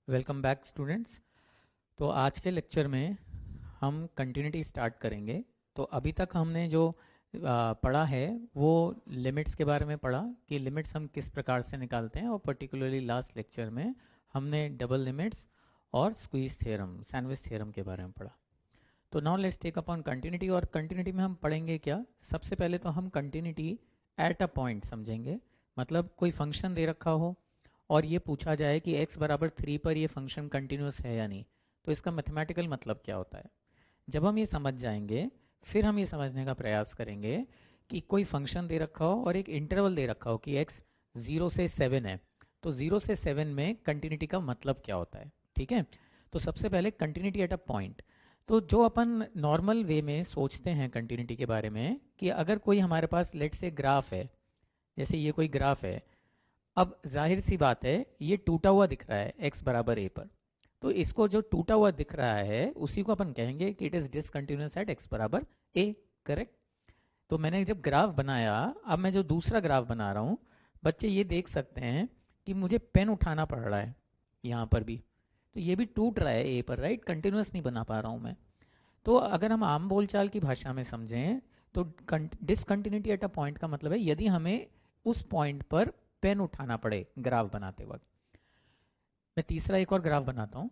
Welcome back students. तो आज के लेक्चर में हम कंटिन्यूटी स्टार्ट करेंगे। तो अभी तक हमने जो पढ़ा है वो लिमिट्स के बारे में पढ़ा कि लिमिट्स हम किस प्रकार से निकालते हैं, और पर्टिकुलरली लास्ट लेक्चर में हमने डबल लिमिट्स और स्क्वीज थ्योरम, सैंडविच थ्योरम के बारे में पढ़ा। तो now let's take up on continuity. और कंटिन्यूटी में हम पढ़ेंगे क्या? सबसे पहले तो हम कंटिन्यूटी एट अ पॉइंट समझेंगे। मतलब कोई फंक्शन दे रखा हो और ये पूछा जाए कि x बराबर 3 पर ये फंक्शन कंटिन्यूस है या नहीं, तो इसका मैथमेटिकल मतलब क्या होता है। जब हम ये समझ जाएंगे फिर हम ये समझने का प्रयास करेंगे कि कोई फंक्शन दे रखा हो और एक इंटरवल दे रखा हो कि x 0 से 7 है, तो 0 से 7 में कंटिन्यूटी का मतलब क्या होता है। ठीक है, तो सबसे पहले कंटिन्यूटी एट अ पॉइंट। तो जो अपन नॉर्मल वे में सोचते हैं कंटिन्यूटी के बारे में कि अगर कोई हमारे पास लेट से ग्राफ है, जैसे ये कोई ग्राफ है, अब जाहिर सी बात है ये टूटा हुआ दिख रहा है x बराबर a पर, तो इसको जो टूटा हुआ दिख रहा है उसी को अपन कहेंगे कि it is discontinuous at x बराबर a। करेक्ट। तो मैंने जब ग्राफ बनाया, अब मैं जो दूसरा ग्राफ बना रहा हूँ, बच्चे ये देख सकते हैं कि मुझे पेन उठाना पड़ रहा है यहाँ पर भी, तो ये भी टूट रहा है a पर, राइट। कंटिन्यूअस नहीं बना पा रहा हूँ मैं। तो अगर हम आम बोलचाल की भाषा में समझें तो डिसकंटिन्यूटी एट अ पॉइंट का मतलब है यदि हमें उस पॉइंट पर पेन उठाना पड़े ग्राफ बनाते वक्त। मैं तीसरा एक और ग्राफ बनाता हूं,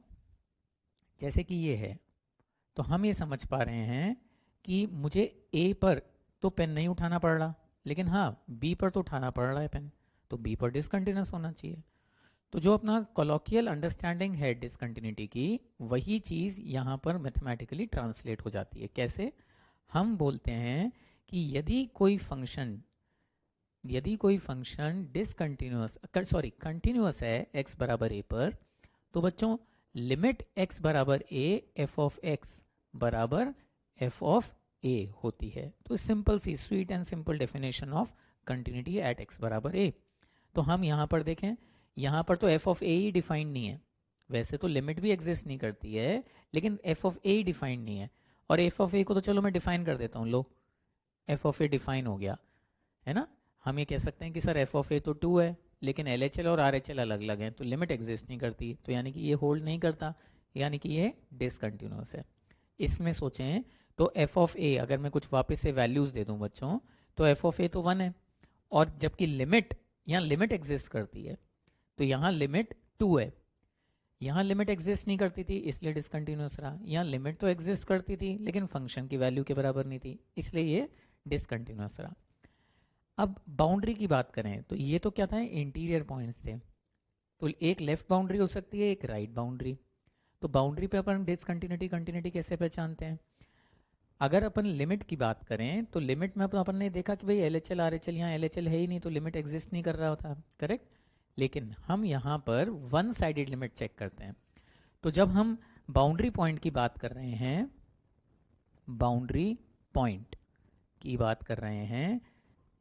जैसे कि ये है। तो हम ये समझ पा रहे हैं कि मुझे ए पर तो पेन नहीं उठाना पड़ रहा, लेकिन हाँ बी पर तो उठाना पड़ रहा है पेन, तो बी पर डिसकंटिन्यूस होना चाहिए। तो जो अपना कॉलोकियल अंडरस्टैंडिंग है डिसकंटिन्यूटी की, वही चीज़ यहाँ पर मैथमेटिकली ट्रांसलेट हो जाती है। कैसे? हम बोलते हैं कि यदि कोई फंक्शन डिसकंटिन्यूअस सॉरी कंटिन्यूअस है x बराबर a पर, तो बच्चों लिमिट x बराबर a f ऑफ x बराबर f ऑफ a होती है। तो सिंपल सी sweet and simple definition of continuity at x बराबर a। तो हम यहाँ पर देखें, यहाँ पर तो f of a he defined नहीं है। वैसे तो लिमिट भी एग्जिस्ट नहीं करती है, लेकिन f of a he defined नहीं है। और f ऑफ a को तो चलो मैं डिफाइन कर देता हूँ। लो, f ऑफ a डिफाइन हो गया, है ना। हम ये कह सकते हैं कि सर एफ ऑफ ए तो 2 है, लेकिन एल एच एल और आर एच एल अलग अलग हैं, तो लिमिट एग्जिस्ट नहीं करती, तो यानी कि ये होल्ड नहीं करता, यानी कि ये डिसकंटिन्यूअस है। इसमें सोचें तो एफ ऑफ ए अगर मैं कुछ वापस से वैल्यूज दे दूं बच्चों, तो एफ ऑफ ए तो 1 है, और जबकि लिमिट, यहाँ लिमिट एग्जिस्ट करती है, तो यहाँ लिमिट 2 है। यहाँ लिमिट एग्जिस्ट नहीं करती थी इसलिए डिसकंटिन्यूअस रहा, यहाँ लिमिट तो एग्जिस्ट करती थी लेकिन फंक्शन की वैल्यू के बराबर नहीं थी, इसलिए ये डिसकंटिन्यूअस रहा। अब बाउंड्री की बात करें तो ये तो क्या था, इंटीरियर पॉइंट्स थे। तो एक लेफ्ट बाउंड्री हो सकती है, एक राइट बाउंड्री। तो बाउंड्री पे अपन डिसकंटिन्यूटी कंटिन्यूटी कैसे पहचानते हैं? अगर अपन लिमिट की बात करें तो लिमिट में अपन ने देखा कि भाई L H L R H L, यहाँ एल एच एल है ही नहीं, तो लिमिट एग्जिस्ट नहीं कर रहा होता। करेक्ट। लेकिन हम यहाँ पर वन साइडेड लिमिट चेक करते हैं। तो जब हम बाउंड्री पॉइंट की बात कर रहे हैं, बाउंड्री पॉइंट की बात कर रहे हैं,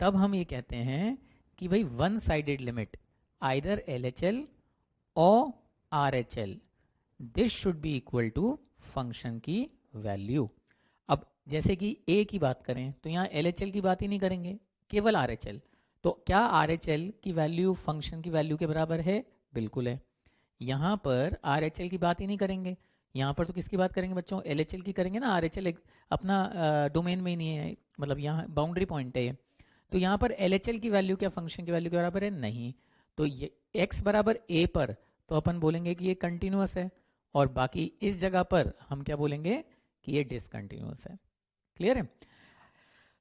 तब हम ये कहते हैं कि भाई one sided limit either L H L और R H L, this should be equal to function की वैल्यू। अब जैसे कि ए की बात करें तो यहाँ एल एच एल की बात ही नहीं करेंगे, केवल आर एच एल। तो क्या आर एच एल की वैल्यू फंक्शन की वैल्यू के बराबर है? बिल्कुल है। यहाँ पर आर एच एल की बात ही नहीं करेंगे, यहाँ पर तो किसकी बात करेंगे बच्चों? एल एच एल की करेंगे ना। आर एच एल अपना डोमेन में ही नहीं है, मतलब यहाँ बाउंड्री पॉइंट है ये। तो यहाँ पर एल एच एल की वैल्यू क्या फंक्शन की वैल्यू के बराबर है? नहीं। तो ये x बराबर a पर तो अपन बोलेंगे कि ये कंटिन्यूअस है, और बाकी इस जगह पर हम क्या बोलेंगे कि ये डिसकंटिन्यूअस है। क्लियर है?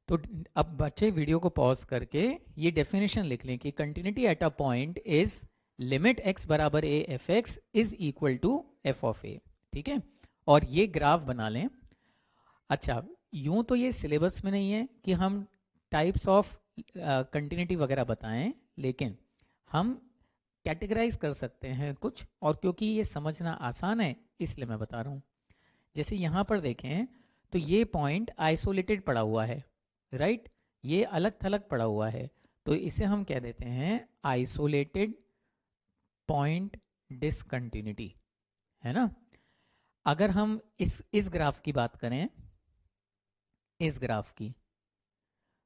तो अब बच्चे वीडियो को पॉज करके ये डेफिनेशन लिख लें कि continuity at a point is limit x बराबर a f x is equal to f of a। ठीक है, और ये ग्राफ बना लें। अच्छा, यूं तो ये सिलेबस में नहीं है कि हम टाइप्स ऑफ कंटिन्यूटी वगैरह बताएं, लेकिन हम कैटेगराइज कर सकते हैं कुछ, और क्योंकि ये समझना आसान है इसलिए मैं बता रहा हूँ। जैसे यहाँ पर देखें तो ये पॉइंट आइसोलेटेड पड़ा हुआ है, राइट। ये अलग थलग पड़ा हुआ है, तो इसे हम कह देते हैं आइसोलेटेड पॉइंट डिसकंटिन्यूटी, है ना। अगर हम इस ग्राफ की बात करें, इस ग्राफ की,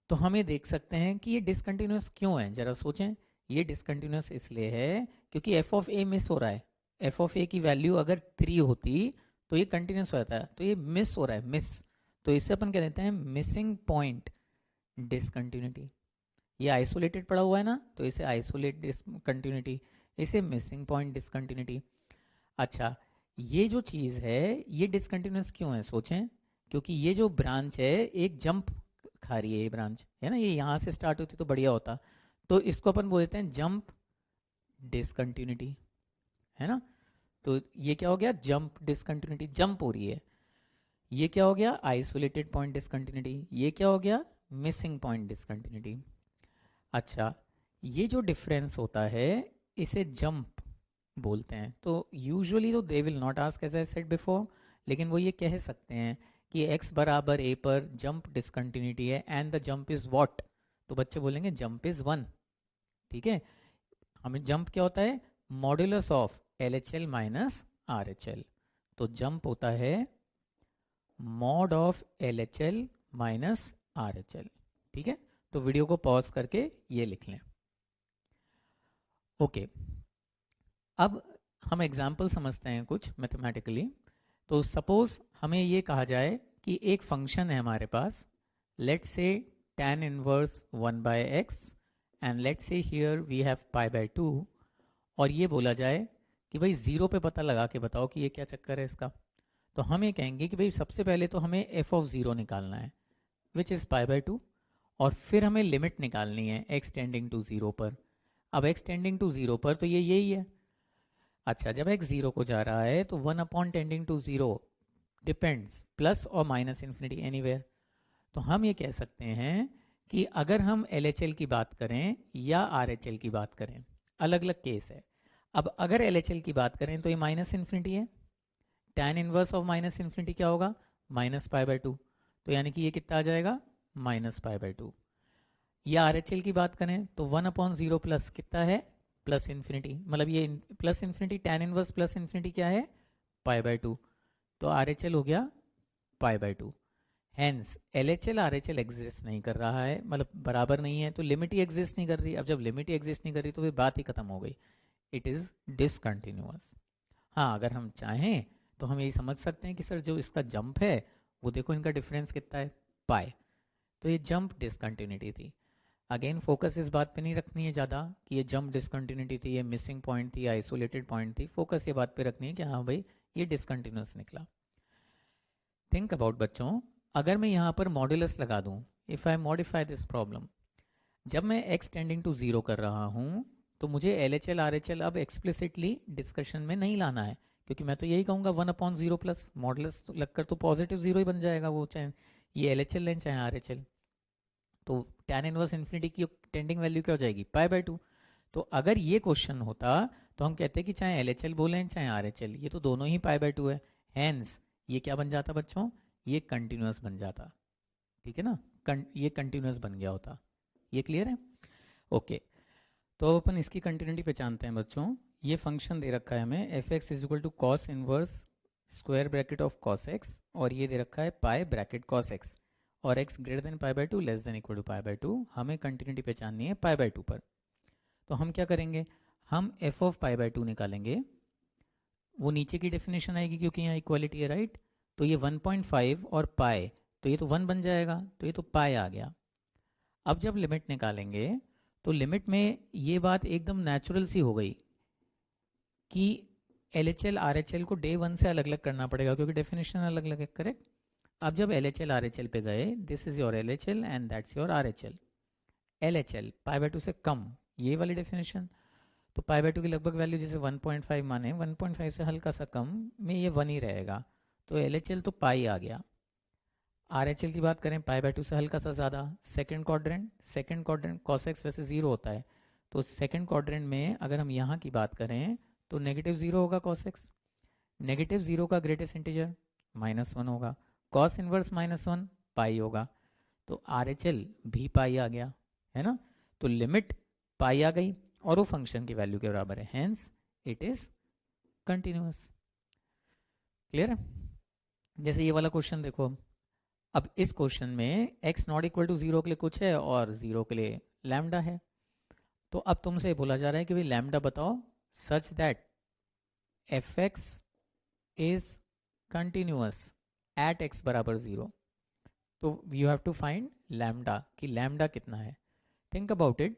तो हम ये देख सकते हैं कि ये डिसकंटिन्यूअस क्यों है। जरा सोचें, ये डिसकंटिन्यूअस इसलिए है क्योंकि एफ ऑफ ए मिस हो रहा है, एफ ऑफ ए की वैल्यू अगर 3 होती तो ये कंटिन्यूस होता है, तो ये मिस हो रहा है, मिस। तो इसे अपन कह देते हैं मिसिंग पॉइंट डिसकंटिन्यूटी। ये आइसोलेटेड पड़ा हुआ है ना, तो इसे आइसोलेट डिसकंटिन्यूटी, इसे मिसिंग पॉइंट डिसकंटिन्यूटी। अच्छा, ये जो चीज़ है ये डिसकंटिन्यूस क्यों है, सोचें। क्योंकि ये जो ब्रांच है एक जंप खा रही है, ये ब्रांच है ना, ये यहाँ से स्टार्ट होती तो बढ़िया होता। तो इसको अपन बोलते हैं जंप डिसकंटिन्यूटी, है ना। तो ये क्या हो गया, जंप डिसकंटिन्यूटी, जंप हो रही है। ये क्या हो गया, आइसोलेटेड पॉइंट डिसकंटिन्यूटी। ये क्या हो गया, मिसिंग पॉइंट डिसकंटिन्यूटी। अच्छा, ये जो डिफरेंस होता है इसे जंप बोलते हैं। तो यूजुअली तो they will not ask as I said before, लेकिन वो ये कह सकते हैं कि x बराबर a पर जंप डिसकंटिन्यूटी है and the jump is what. तो बच्चे बोलेंगे जंप इज 1। ठीक है, हमें जंप क्या होता है, modulus of LHL minus RHL। तो जंप होता है mod of LHL minus RHL। ठीक है, तो वीडियो को पॉज करके ये लिख लें। ओके, अब हम एग्जाम्पल समझते हैं कुछ मैथमेटिकली। तो सपोज हमें ये कहा जाए कि एक फंक्शन है हमारे पास, let say tan inverse 1 by x and let say here we have pi by 2, और ये बोला जाए कि भाई ज़ीरो पे पता लगा के बताओ कि ये क्या चक्कर है इसका। तो हम ये कहेंगे कि भाई सबसे पहले तो हमें एफ ऑफ ज़ीरो निकालना है विच इज़ पाई बाय 2, और फिर हमें लिमिट निकालनी है एक्स टेंडिंग टू ज़ीरो पर। अब एक्स टेंडिंग टू ज़ीरो पर तो ये यही है। अच्छा, जब एक्स ज़ीरो को जा रहा है तो 1 upon tending to zero depends plus और माइनस इन्फिनिटी एनीवेयर। तो हम ये कह सकते हैं कि अगर हम LHL की बात करें या RHL की बात करें, अलग अलग केस है। अब अगर LHL की बात करें तो ये माइनस इन्फिनिटी है, tan inverse of minus infinity क्या होगा, माइनस पाई बाय 2। तो यानी कि ये कितना आ जाएगा, माइनस पाई बाय 2। या RHL की बात करें तो 1 अपॉन जीरो प्लस कितना है, प्लस इन्फिनिटी, मतलब ये plus infinity, tan inverse plus infinity क्या है, पाई बाय 2। तो RHL हो गया pi by 2। Hence LHL RHL exist नहीं कर रहा है, मतलब बराबर नहीं है, तो लिमिट ही एग्जिस्ट नहीं कर रही। अब जब लिमिट ही एग्जिस्ट नहीं कर रही तो फिर बात ही खत्म हो गई, इट इज़ डिसकंटिन्यूअस। हाँ, अगर हम चाहें तो हम यही समझ सकते हैं कि सर जो इसका जंप है वो देखो इनका डिफरेंस कितना है, पाई। तो ये जंप डिसकंटिन्यूटी थी। अगेन फोकस इस बात पे नहीं रखनी है ज़्यादा कि ये जंप डिसकंटिन्यूटी थी, ये मिसिंग पॉइंट थी, आइसोलेटेड पॉइंट थी। फोकस ये बात पे रखनी है कि हाँ भाई ये डिसकंटिन्यूअस निकला। थिंक अबाउट बच्चों, अगर मैं यहाँ पर मॉड्यूलस लगा दूँ, if I modify this problem, जब मैं एक्स टेंडिंग टू ज़ीरो कर रहा हूँ तो मुझे LHL RHL अब एक्सप्लिसिटली डिस्कशन में नहीं लाना है, क्योंकि मैं तो यही कहूँगा 1 अपॉन जीरो प्लस मॉडुलस लगकर तो पॉजिटिव जीरो ही बन जाएगा, वो चाहे ये LHL लें चाहे RHL। तो tan इनवर्स इन्फिनिटी की टेंडिंग वैल्यू क्या हो जाएगी, पाई बाय 2। तो अगर ये क्वेश्चन होता तो हम कहते कि चाहे LHL बोलें चाहे RHL, ये तो दोनों ही पाई बाय 2 है। हैंस ये क्या बन जाता बच्चों, ये कंटिन्यूस बन जाता। ठीक है ना, ये कंटिन्यूस बन गया होता। ये क्लियर है, ओके। तो अब अपन इसकी कंटिन्यूटी पहचानते हैं बच्चों। ये फंक्शन दे रखा है हमें f x is equal to cos inverse square bracket of cos x, और ये दे रखा है पाई ब्रैकेट कॉस एक्स, और x greater than pi by 2 less than equal to pi by 2। हमें कंटिन्यूटी पहचाननी है पाई बाय 2 पर। तो हम क्या करेंगे, हम एफ ऑफ पाई बाय 2 निकालेंगे। वो नीचे की डेफिनेशन आएगी क्योंकि यहाँ इक्वालिटी है, राइट। तो ये 1.5 और पाई, तो ये तो 1 बन जाएगा, तो ये तो पाई आ गया। अब जब लिमिट निकालेंगे तो लिमिट में ये बात एकदम नेचुरल सी हो गई कि LHL RHL को डे 1 से अलग अलग करना पड़ेगा क्योंकि डेफिनेशन अलग अलग है, करेक्ट। अब जब LHL RHL पे गए, this is your LHL and that's your RHL। LHL pi by 2 से कम, ये वाली डेफिनेशन, तो पाई बाय 2 की लगभग वैल्यू जैसे 1.5 माने, 1.5 से हल्का सा कम में ये 1 ही रहेगा, तो LHL तो पाई आ गया। RHL की बात करें पाई बाय 2 से हल्का सा ज़्यादा, सेकंड क्वाड्रेंट कॉस एक्स वैसे ज़ीरो होता है, तो सेकंड क्वाड्रेंट में अगर हम यहाँ की बात करें तो नेगेटिव ज़ीरो होगा कॉस एक्स। नेगेटिव ज़ीरो का ग्रेटेस्ट इंटीजर -1 होगा, कॉस इनवर्स -1 पाई होगा, तो RHL भी पाई आ गया, है ना। तो लिमिट पाई आ गई और वो फंक्शन की वैल्यू के बराबर है, hence it is continuous. Clear है। जैसे ये वाला क्वेश्चन देखो, अब इस क्वेश्चन में x not equal to zero के लिए कुछ है और जीरो के लिए लैम्डा है। तो अब तुमसे बोला जा रहा है कि भाई लैम्डा बताओ such that f x is continuous at x बराबर 0, तो you have to find lambda कि लैम्डा कितना है. Think about it.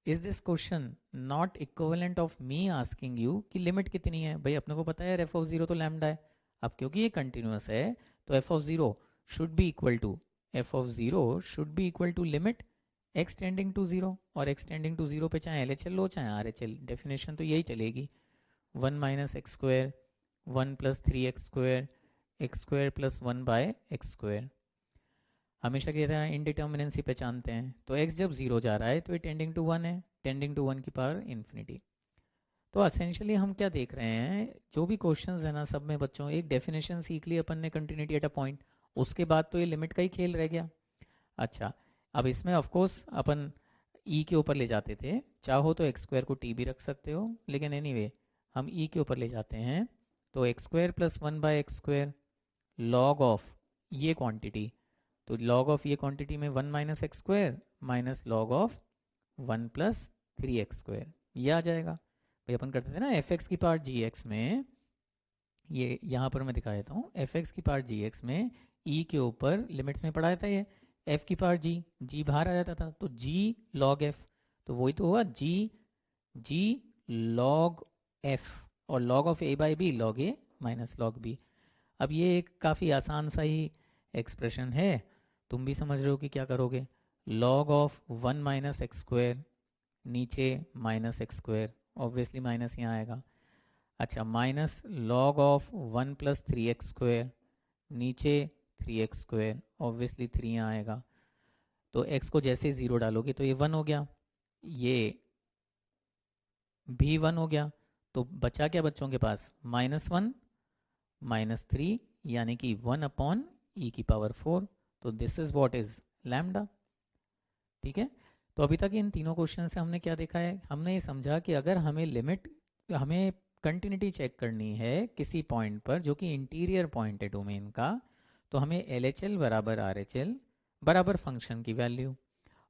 Is this question not equivalent of me asking you कि लिमिट कितनी है. भाई अपने को पता है एफ ऑफ 0 तो लैम्डा है. अब क्योंकि ये कंटिन्यूअस है तो f of 0 should be equal to limit x tending to 0, और एक्स टेंडिंग टू 0 पे चाहे एल एच एल लो चाहे आर एच एल, डेफिनेशन तो यही चलेगी. 1 minus x square 1 plus 3 x square plus 1 by x square. हमेशा की तरह इनडिटर्मिनेंसी पहचानते हैं, तो x जब 0 जा रहा है तो ये टेंडिंग टू 1 है, टेंडिंग टू 1 की पावर इन्फिनिटी. तो असेंशियली हम क्या देख रहे हैं, जो भी क्वेश्चंस है ना सब में बच्चों एक डेफिनेशन सीख ली अपन ने कंटिन्यूटी एट अ पॉइंट, उसके बाद तो ये लिमिट का ही खेल रह गया. अच्छा, अब इसमें ऑफ कोर्स अपन e के ऊपर ले जाते थे, चाहो तो एक्स स्क्वायर को t भी रख सकते हो, लेकिन एनीवे हम e के ऊपर ले जाते हैं. तो x square plus 1 by x square log of ये क्वांटिटी, तो लॉग ऑफ ये क्वांटिटी में 1 minus x square minus log of 1 plus 3 x square, ये आ जाएगा. भाई अपन करते थे ना एफ एक्स की पावर जी एक्स में, ये यहाँ पर मैं दिखा देता हूँ, एफ एक्स की पावर जी एक्स में ई के ऊपर लिमिट्स में पढ़ाया था ये एफ की पावर जी बाहर आ जाता था, तो जी लॉग एफ, तो वही तो हुआ जी लॉग एफ, और log of a by b log a minus log b. अब ये एक काफ़ी आसान सा ही एक्सप्रेशन है, तुम भी समझ रहे हो कि क्या करोगे. Log of 1 minus x square, नीचे minus x square, obviously minus यहाँ आएगा. अच्छा, minus log of 1 plus 3 x square, नीचे 3 एक्स स्क्वायर, ऑब्वियसली 3 यहाँ आएगा. तो x को जैसे 0 डालोगे तो ये 1 हो गया, ये भी 1 हो गया. तो बचा क्या बच्चों के पास, -1 -3, यानी कि 1 अपॉन ई की पावर 4. तो this is what is lambda. ठीक है. तो अभी तक इन तीनों क्वेश्चन से हमने क्या देखा है, हमने ये समझा कि अगर हमें कंटिन्यूटी चेक करनी है किसी पॉइंट पर जो कि इंटीरियर पॉइंट है डोमेन का, तो हमें एल एच एल बराबर आर एच एल बराबर फंक्शन की वैल्यू,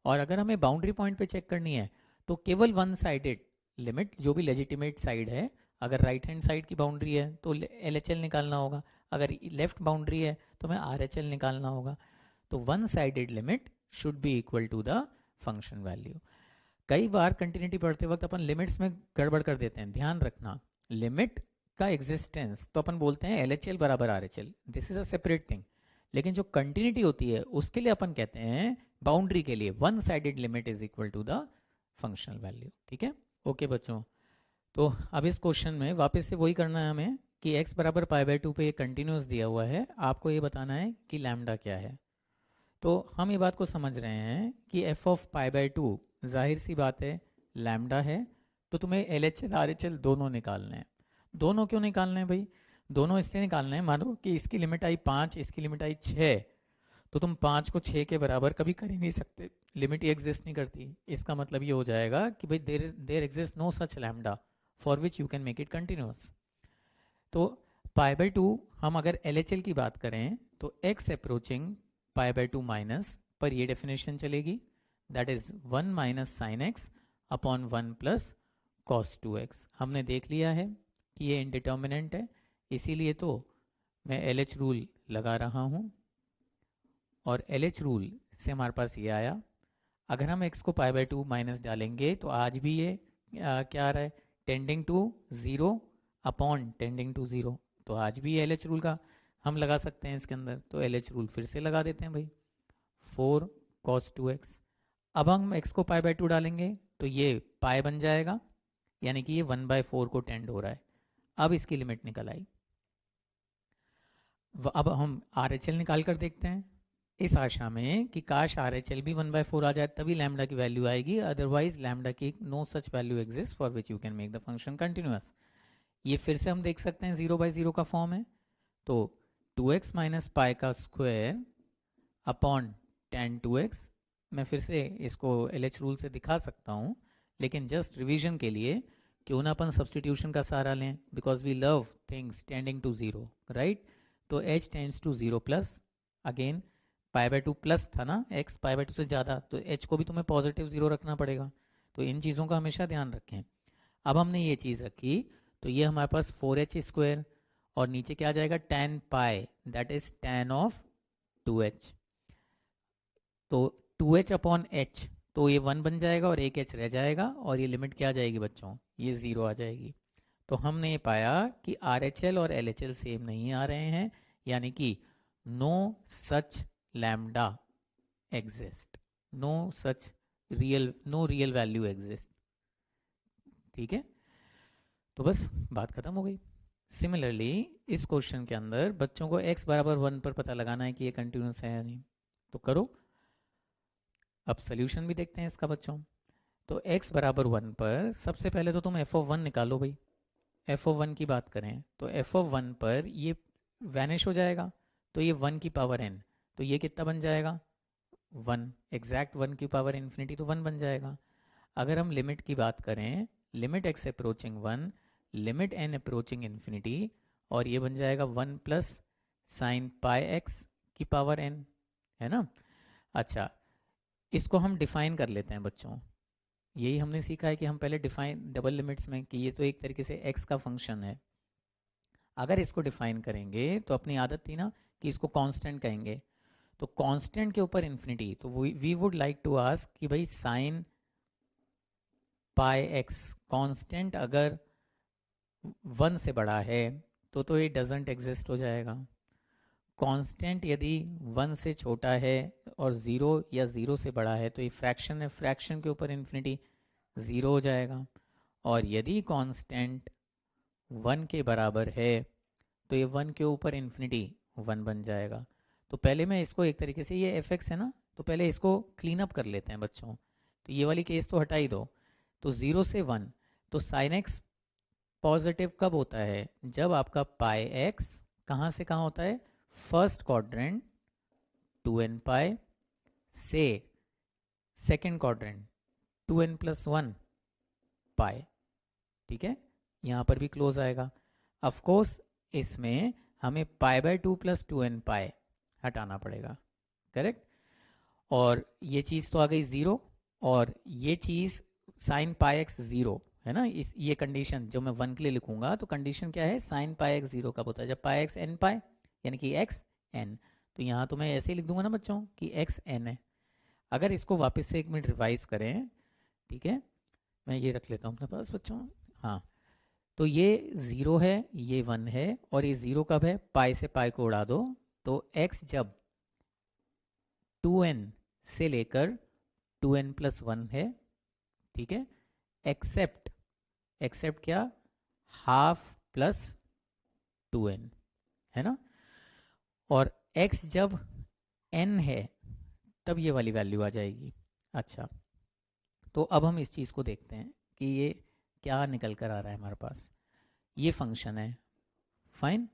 और अगर हमें बाउंड्री पॉइंट पे चेक करनी है तो केवल वन साइडेड लिमिट, जो भी लेजिटिमेट साइड है, अगर राइट हैंड साइड की बाउंड्री है तो एल एच एल निकालना होगा, अगर लेफ्ट बाउंड्री है तो हमें आर एच एल निकालना होगा. तो one sided limit should be equal to the function value. कई बार कंटिन्यूटी पढ़ते वक्त अपन लिमिट्स में गड़बड़ कर देते हैं, ध्यान रखना. लिमिट का एग्जिस्टेंस तो अपन बोलते हैं एल एच एल बराबर are H L, this is a separate thing. लेकिन जो कंटिन्यूटी होती है उसके लिए अपन कहते हैं, बाउंड्री के लिए one sided limit is equal to the functional value. ठीक है. ओके बच्चों, तो अब इस क्वेश्चन में वापस से वही करना है हमें कि x बराबर पाई बाई 2 पे ये कंटिन्यूस दिया हुआ है, आपको ये बताना है कि लैम्डा क्या है. तो हम ये बात को समझ रहे हैं कि एफ ऑफ पाई बाई 2 जाहिर सी बात है लैम्डा है, तो तुम्हें L H L R H L दोनों निकालने हैं. दोनों क्यों निकालने हैं भाई, दोनों इसलिए निकालने हैं, मानो कि इसकी लिमिट आई 5, इसकी लिमिट आई 6, तो तुम 5 को 6 के बराबर कभी कर ही नहीं सकते, लिमिट ही एग्जिस्ट नहीं करती. इसका मतलब ये हो जाएगा कि भाई there exist no such lambda for which you can make it continuous. तो पाई बाई 2 हम अगर एल एच एल की बात करें तो x approaching pi by 2 minus पर ये डेफिनेशन चलेगी, that is 1 minus sine x upon 1 plus cos 2x. हमने देख लिया है कि ये इनडिटर्मिनेंट है, इसीलिए तो मैं एल एच रूल लगा रहा हूँ, और एल एच रूल से हमारे पास ये आया. अगर हम x को पाई बाई 2 माइनस डालेंगे तो आज भी ये क्या आ रहा है, tending to 0 upon tending to 0, तो आज भी एल एच रूल का हम लगा सकते हैं इसके अंदर. तो एल एच रूल फिर से लगा देते हैं भाई, 4 cos 2x. अब हम x को पाई बाई 2 डालेंगे तो ये पाई बन जाएगा, यानी कि ये 1/4 को टेंड हो रहा है. अब इसकी लिमिट निकल आई. अब हम आर एच एल निकाल कर देखते हैं, इस आशा में कि काश आर एच एल भी 1/4 आ जाए, तभी लैम्डा की वैल्यू आएगी, अदरवाइज लैम्डा की no such value exist for which you can make the function continuous. ये फिर से हम देख सकते हैं 0/0 का फॉर्म है, तो 2x माइनस पाई का स्क्वायर अपॉन tan 2x. मैं फिर से इसको एल एच रूल से दिखा सकता हूँ, लेकिन जस्ट रिविजन के लिए क्यों ना अपन सब्सटीट्यूशन का सहारा लें, because we love things tending to 0, right. तो h tends to 0 plus, again pi by 2 plus था ना, x पाई बाई 2 से ज़्यादा, तो h को भी तुम्हें पॉजिटिव 0 रखना पड़ेगा. तो इन चीज़ों का हमेशा ध्यान रखें. अब हमने ये चीज़ रखी तो ये हमारे पास 4h² और नीचे क्या आ जाएगा tan pi, that is tan of 2h। तो 2h अपॉन h, तो ये 1 बन जाएगा और एक h रह जाएगा और ये लिमिट क्या आ जाएगी बच्चों, ये 0 आ जाएगी। तो हमने ये पाया कि RHL और LHL सेम नहीं आ रहे हैं, यानी कि no such lambda exist, no such real, no real value exist. ठीक है, तो बस बात खत्म हो गई। सिमिलरली इस क्वेश्चन के अंदर बच्चों को x बराबर 1 पर पता लगाना है कि ये कंटिन्यूस है या नहीं, तो करो। अब सोल्यूशन भी देखते हैं इसका बच्चों। तो x बराबर 1 पर सबसे पहले तो तुम f(1) निकालो भाई। f(1) की बात करें तो f(1) पर ये वैनिश हो जाएगा, तो ये 1 की पावर n, तो ये कितना बन जाएगा 1, एग्जैक्ट 1 की पावर इन्फिनिटी, तो 1 बन जाएगा। अगर हम लिमिट की बात करें, limit x approaching 1, limit n approaching infinity, और ये बन जाएगा 1 प्लस साइन पाई x की पावर n, है ना। अच्छा, इसको हम डिफाइन कर लेते हैं बच्चों। यही हमने सीखा है कि हम पहले डिफाइन डबल लिमिट्स में, कि ये तो एक तरीके से x का फंक्शन है। अगर इसको डिफाइन करेंगे तो अपनी आदत थी ना कि इसको कांस्टेंट कहेंगे, तो कांस्टेंट के ऊपर इन्फिनिटी, तो we would like to ask कि भाई साइन पाई एक्स कांस्टेंट अगर 1 से बड़ा है तो ये डजेंट एग्जिस्ट हो जाएगा। कांस्टेंट यदि 1 से छोटा है और 0 या 0 से बड़ा है तो ये फ्रैक्शन है, फ्रैक्शन के ऊपर इन्फिनिटी 0 हो जाएगा। और यदि कांस्टेंट 1 के बराबर है तो ये 1 के ऊपर इन्फिनिटी 1 बन जाएगा। तो पहले मैं इसको एक तरीके से, ये fx है ना, तो पहले इसको क्लीन अप कर लेते हैं बच्चों। तो ये वाली केस तो हटा ही दो। तो 0 से 1, तो साइन एक्स पॉजिटिव कब होता है, जब आपका पाई एक्स कहाँ से कहाँ होता है, फर्स्ट क्वाड्रेंट 2n पाई से सेकेंड क्वाड्रेंट 2n प्लस 1 पाई। ठीक है, यहाँ पर भी क्लोज आएगा। ऑफ कोर्स इसमें हमें पाई बाय 2 प्लस 2n पाई हटाना पड़ेगा, करेक्ट। और ये चीज़ तो आ गई 0, और ये चीज़ साइन पाई एक्स 0 है ना। इस ये कंडीशन जो मैं 1 के लिए लिखूंगा, तो कंडीशन क्या है, साइन पाई एक्स 0 कब होता है, जब पाई एक्स n पाई, यानी कि x n। तो यहाँ तो मैं ऐसे ही लिख दूंगा ना बच्चों कि x n है। अगर इसको वापस से एक मिनट रिवाइज करें, ठीक है, मैं ये रख लेता हूँ अपने पास बच्चों। हाँ, तो ये 0 है, ये 1 है, और ये 0 कब है, पाई से पाई को उड़ा दो, तो x जब 2n से लेकर 2n प्लस 1 है, ठीक है, एक्सेप्ट, एक्सेप्ट क्या, हाफ प्लस 2n, है ना। और x जब n है तब ये वाली वैल्यू आ जाएगी। अच्छा, तो अब हम इस चीज़ को देखते हैं कि ये क्या निकल कर आ रहा है हमारे पास। ये फंक्शन है, फाइन।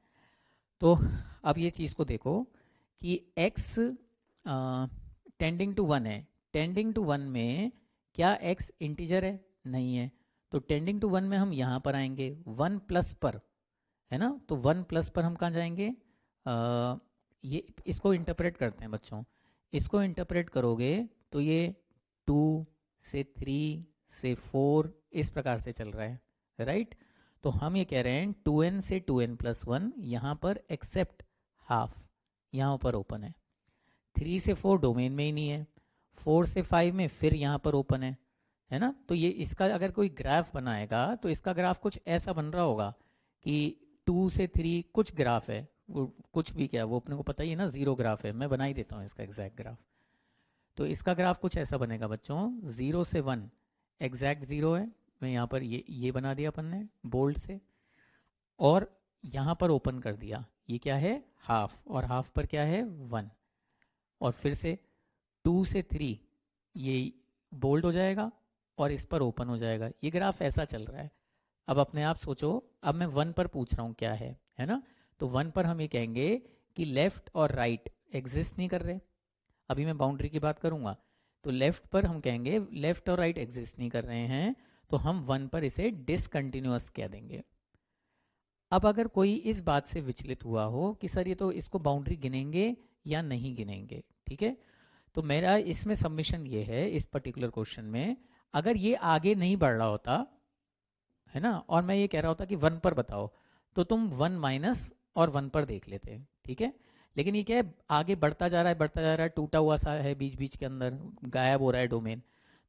तो अब ये चीज़ को देखो कि x टेंडिंग टू 1 है, टेंडिंग टू 1 में क्या x इंटीजर है, नहीं है। तो टेंडिंग टू 1 में हम यहाँ पर आएंगे 1 प्लस पर, है ना। तो 1 प्लस पर हम कहाँ जाएंगे, ये इसको इंटरप्रेट करते हैं बच्चों। इसको इंटरप्रेट करोगे तो ये 2 से 3 से 4 इस प्रकार से चल रहा है, राइट। तो हम ये कह रहे हैं 2n से 2n प्लस 1 यहाँ पर एक्सेप्ट हाफ, यहाँ पर ओपन है। 3 से 4 डोमेन में ही नहीं है, 4 से 5 में फिर यहाँ पर ओपन है ना। तो ये इसका अगर कोई ग्राफ बनाएगा तो इसका ग्राफ कुछ ऐसा बन रहा होगा कि 2 से 3 कुछ ग्राफ है, वो कुछ भी क्या, वो अपने को पता ही है ना, 0 ग्राफ है। मैं बना ही देता हूँ इसका एग्जैक्ट ग्राफ। तो इसका ग्राफ कुछ ऐसा बनेगा बच्चों, 0 से 1 एग्जैक्ट 0 है, मैं यहाँ पर ये बना दिया अपन ने बोल्ड से, और यहाँ पर ओपन कर दिया, ये क्या है, हाफ, और हाफ पर क्या है 1, और फिर से 2 से 3 ये बोल्ड हो जाएगा और इस पर ओपन हो जाएगा। ये ग्राफ ऐसा चल रहा है। अब अपने आप सोचो, अब मैं 1 पर पूछ रहा हूँ क्या है ना। तो 1 पर हम ये कहेंगे कि लेफ्ट और राइट एग्जिस्ट नहीं कर रहे। अभी मैं बाउंड्री की बात करूंगा, तो लेफ्ट पर हम कहेंगे लेफ्ट और राइट एग्जिस्ट नहीं कर रहे हैं, तो हम 1 पर इसे डिसकंटिन्यूअस कह देंगे। अब अगर कोई इस बात से विचलित हुआ हो कि सर ये तो इसको बाउंड्री गिनेंगे या नहीं गिनेंगे, ठीक है, तो मेरा इसमें सबमिशन ये है, इस पर्टिकुलर क्वेश्चन में अगर ये आगे नहीं बढ़ रहा होता, है ना, और मैं ये कह रहा होता कि 1 पर बताओ, तो तुम 1 माइनस और 1 पर देख लेते, ठीक है। लेकिन ये क्या है, आगे बढ़ता जा रहा है, बढ़ता जा रहा है, टूटा हुआ सा है बीच बीच के अंदर, गायब हो रहा है डोमेन।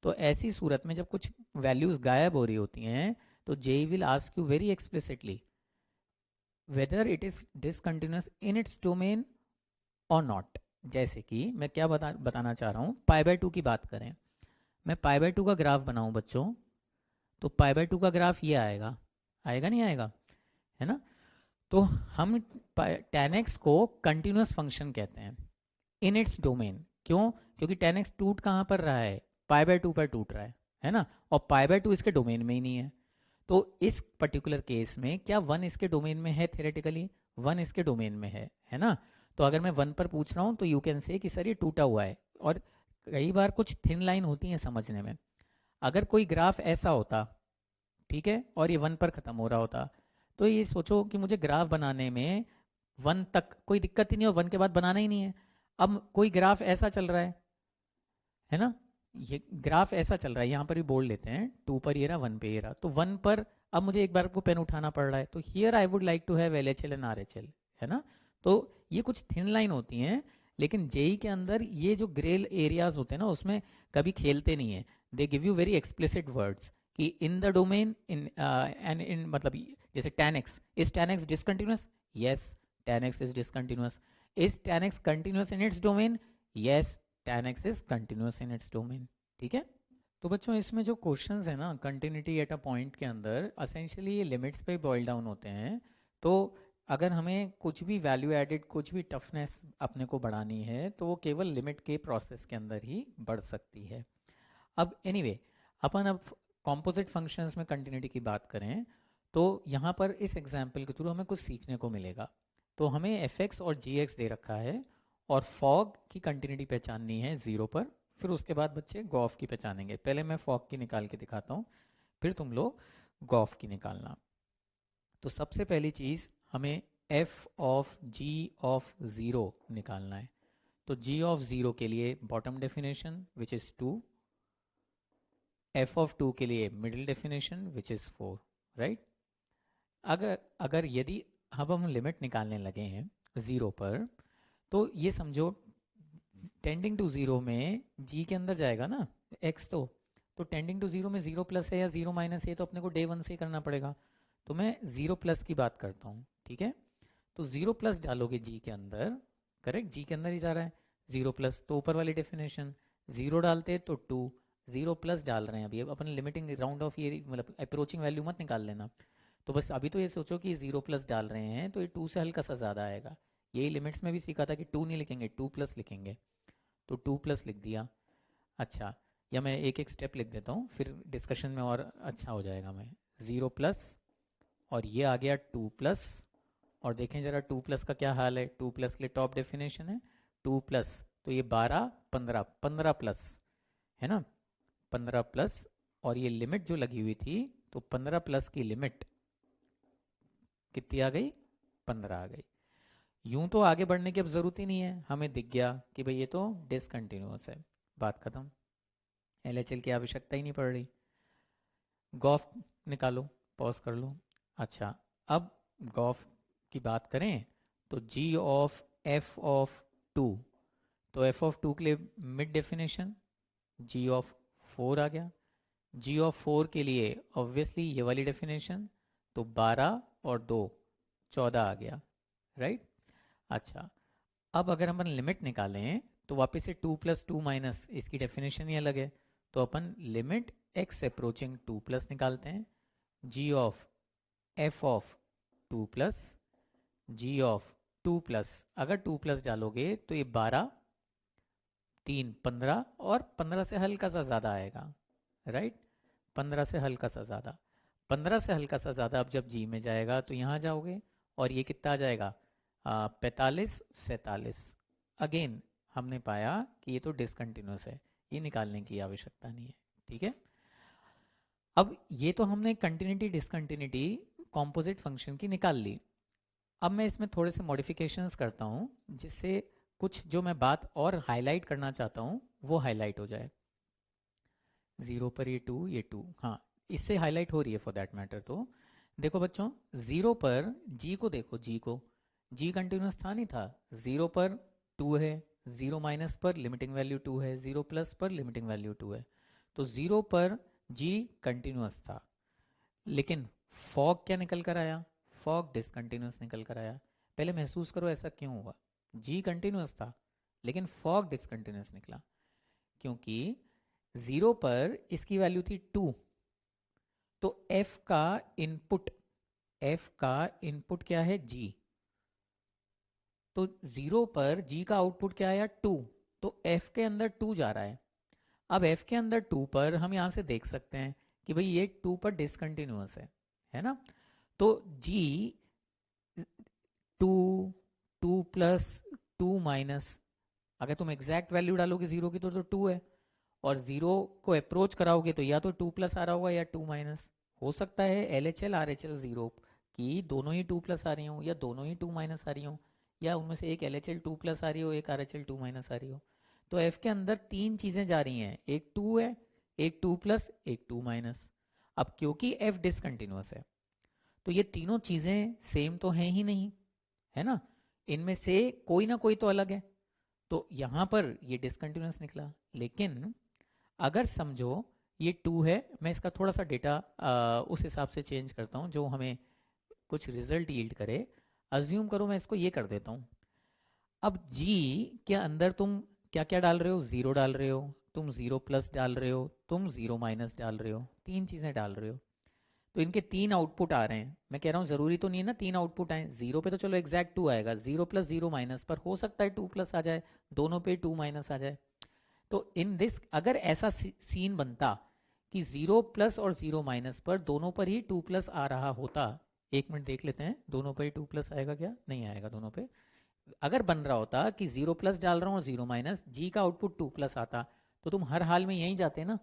तो ऐसी सूरत में जब कुछ वैल्यूज गायब हो रही होती हैं, तो JEE will ask you very explicitly whether it is discontinuous in its domain और नॉट। जैसे कि मैं क्या बताना चाह रहा हूँ, पाई बाय 2 की बात करें, मैं पाई बाय 2 का ग्राफ बनाऊं बच्चों, तो पाई बाय 2 का ग्राफ ये आएगा, आएगा नहीं आएगा, है ना। तो हम tan x को कंटिन्यूअस फंक्शन कहते हैं इन इट्स डोमेन। क्यों? क्योंकि tan x टूट कहाँ पर रहा है, पाई बाय 2 पर टूट रहा है ना, और पाई बाय 2 इसके डोमेन में ही नहीं है। तो इस पर्टिकुलर केस में क्या 1 इसके डोमेन में है? थेरेटिकली 1 इसके डोमेन में है ना। तो अगर मैं 1 पर पूछ रहा हूँ तो यू कैन से कि सर ये टूटा हुआ है। और कई बार कुछ थिन लाइन होती है समझने में, अगर कोई ग्राफ ऐसा होता, ठीक है, और ये 1 पर ख़त्म हो रहा होता, तो ये सोचो कि मुझे ग्राफ बनाने में 1 तक कोई दिक्कत ही नहीं, और 1 के बाद बनाना ही नहीं है। अब कोई ग्राफ ऐसा चल रहा है ना, ये ग्राफ ऐसा चल रहा है, यहाँ पर भी बोल लेते हैं, 2 पर ये रहा, 1 पे ये रहा, तो 1 पर अब मुझे एक बार को पेन उठाना पड़ रहा है, तो here I would like to have LHL and RHL, है ना। तो ये कुछ थिन लाइन होती हैं, लेकिन जेई के अंदर ये जो ग्रे एरियाज होते हैं ना, उसमें कभी खेलते नहीं है। They give you very explicit words कि in the domain in and in, मतलब जैसे tan x, is tan x discontinuous? Yes, tan x is discontinuous. Is tan x continuous in its domain? Yes, tan x is continuous in its domain, ठीक है। तो बच्चों इसमें जो questions है ना कंटिन्यूटी एट अ पॉइंट के अंदर, असेंशियली ये लिमिट्स पे बॉइल डाउन होते हैं। तो अगर हमें कुछ भी वैल्यू एडेड, कुछ भी टफनेस अपने को बढ़ानी है, तो वो केवल लिमिट के प्रोसेस के अंदर ही बढ़ सकती है। अब एनीवे, अपन अब कॉम्पोजिट फंक्शंस में कंटिन्यूटी की बात करें, तो यहाँ पर इस एग्जाम्पल के थ्रू हमें कुछ सीखने को मिलेगा। तो हमें fx और gx दे रखा है, और फॉग की कंटिन्यूटी पहचाननी है 0 पर। फिर उसके बाद बच्चे गॉफ की पहचानेंगे। पहले मैं फॉग की निकाल के दिखाता हूँ, फिर तुम लोग गॉफ की निकालना। तो सबसे पहली चीज़ हमें f ऑफ g ऑफ 0 निकालना है। तो g ऑफ 0 के लिए bottom definition which is 2, f of 2 के लिए middle definition which is 4, right. अगर अगर यदि अब हम लिमिट निकालने लगे हैं 0 पर, तो ये समझो टेंडिंग टू 0 में g के अंदर जाएगा ना x, तो टेंडिंग टू 0 में 0 प्लस है या 0 माइनस है, तो अपने को डे 1 से ही करना पड़ेगा। तो मैं 0 प्लस की बात करता हूँ, ठीक है। तो 0 प्लस डालोगे g के अंदर, करेक्ट, g के अंदर ही जा रहा है 0 प्लस, तो ऊपर वाली डेफिनेशन 0 डालते तो 2, 0 प्लस डाल रहे हैं अभी, अपन लिमिटिंग राउंड ऑफ ये मतलब अप्रोचिंग वैल्यू मत निकाल लेना। तो बस अभी तो ये सोचो कि 0 प्लस डाल रहे हैं, तो ये 2 से हल्का सा ज़्यादा आएगा। यही लिमिट्स में भी सीखा था कि 2 नहीं लिखेंगे, 2 प्लस लिखेंगे, तो 2 प्लस लिख दिया। अच्छा, या मैं एक एक स्टेप लिख देता हूँ, फिर डिस्कशन में और अच्छा हो जाएगा। मैं 0 प्लस, और ये आ गया 2 प्लस, और देखें जरा 2 प्लस का क्या हाल है। 2 प्लस के लिए टॉप डेफिनेशन है 2 प्लस, तो ये 12, 15, 15 प्लस, है ना, 15 प्लस, और ये लिमिट जो लगी हुई थी, तो 15 प्लस की लिमिट कितनी आ गई? 15 आ गई। यूं तो आगे बढ़ने की अब जरूरत ही नहीं है, हमें दिख गया कि भाई ये तो डिसकंटिन्यूअस है, बात खत्म, LHL की आवश्यकता ही नहीं पड़ रही। गॉफ निकालो, पॉज कर लो। अच्छा, अब गॉफ की बात करें, तो g ऑफ f ऑफ 2, तो f ऑफ 2 के लिए मिड डेफिनेशन g ऑफ 4 आ गया। g ऑफ 4 के लिए ऑब्वियसली ये वाली डेफिनेशन, तो 12 और 2 14 आ गया, राइट। अच्छा, अब अगर हम लिमिट निकालें, तो वापस से 2 प्लस 2 माइनस, इसकी डेफिनेशन ही अलग है, तो अपन लिमिट x अप्रोचिंग 2 प्लस निकालते हैं। g of f of 2 plus, g of 2 plus, अगर 2 प्लस डालोगे तो ये 12, 3, 15, और 15 से हल्का सा ज़्यादा आएगा, राइट, 15 से हल्का सा ज़्यादा। 15 से हल्का सा ज़्यादा अब जब g में जाएगा तो यहाँ जाओगे, और ये कितना आ जाएगा? 45, 47। अगेन हमने पाया कि ये तो डिसकंटिन्यूअस है, ये निकालने की आवश्यकता नहीं है, ठीक है। अब ये तो हमने कंटिन्यूटी डिसकंटिन्यूटी कॉम्पोजिट फंक्शन की निकाल ली। अब मैं इसमें थोड़े से मॉडिफिकेशंस करता हूँ, जिससे कुछ जो मैं बात और हाईलाइट करना चाहता हूँ वो हाईलाइट हो जाए। 0 पर ये 2, ये 2, हाँ, इससे हाईलाइट हो रही है फॉर दैट मैटर। तो देखो बच्चों, 0 पर जी को देखो, जी को, जी कंटिन्यूस था नहीं था, 0 पर 2 है, 0 माइनस पर लिमिटिंग वैल्यू 2 है, 0 प्लस पर लिमिटिंग वैल्यू 2 है। तो 0 पर जी कंटिन्यूस था, लेकिन फॉग क्या निकल कर आया? फॉग डिसकंटिन्यूस निकल कर आया। पहले महसूस करो ऐसा क्यों हुआ। जी कंटिन्यूस था लेकिन फॉग डिसकंटिन्यूस निकला, क्योंकि 0 पर इसकी वैल्यू थी 2। तो एफ का इनपुट क्या है? जी। तो 0 पर जी का आउटपुट क्या आया? 2। तो एफ के अंदर 2 जा रहा है। अब एफ के अंदर 2 पर हम यहां से देख सकते हैं कि भाई ये 2 पर डिसकंटिन्यूअस है ना? तो जी 2, 2 प्लस 2 माइनस, अगर तुम एग्जैक्ट वैल्यू डालोगे जीरो की तो 2 है, और जीरो को अप्रोच कराओगे तो या तो 2 प्लस आ रहा होगा या 2 माइनस। हो सकता है L H L R H L zero की दोनों ही 2 प्लस आ रही हो या दोनों ही 2 माइनस आ रही हो, या उनमें से एक एल एच एल 2 प्लस आ रही हो, एक आर एच एल 2 माइनस आ रही हो। तो एफ के अंदर 3 चीजें जा रही हैं, एक 2 है, एक 2 प्लस, एक 2 माइनस। अब क्योंकि एफ डिसकंटिन्यूअस है तो ये तीनों चीजें सेम तो हैं ही नहीं, है ना? इनमें से कोई ना कोई तो अलग है। तो यहां पर ये डिसकंटिन्यूअस निकला। लेकिन अगर समझो ये 2 है, मैं इसका थोड़ा सा डेटा उस हिसाब से चेंज करता हूँ जो हमें कुछ रिजल्ट यील्ड करे। अज्यूम करो मैं इसको ये कर देता हूँ। अब जी के अंदर तुम क्या क्या डाल रहे हो? 0 डाल रहे हो, तुम 0 प्लस डाल रहे हो, तुम 0 माइनस डाल रहे हो, 3 चीजें डाल रहे हो। तो इनके 3 आउटपुट आ रहे हैं। मैं कह रहा हूँ जरूरी तो नहीं है ना 3 आउटपुट आए। 0 पे तो चलो एग्जैक्ट 2 आएगा, 0 प्लस 0 माइनस पर हो सकता है 2 प्लस आ जाए, दोनों पे 2 माइनस आ जाए। तो इन दिस अगर ऐसा सीन बनता कि 0 प्लस और 0 माइनस पर दोनों पर ही 2 प्लस आ रहा होता, एक मिनट देख लेते हैं दोनों पर ही 2 प्लस आएगा क्या? नहीं आएगा दोनों पे। अगर बन रहा होता कि 0 प्लस डाल रहा हूँ 0 माइनस, जी का आउटपुट 2 प्लस आता, तो तुम हर हाल में यहीं जाते ना।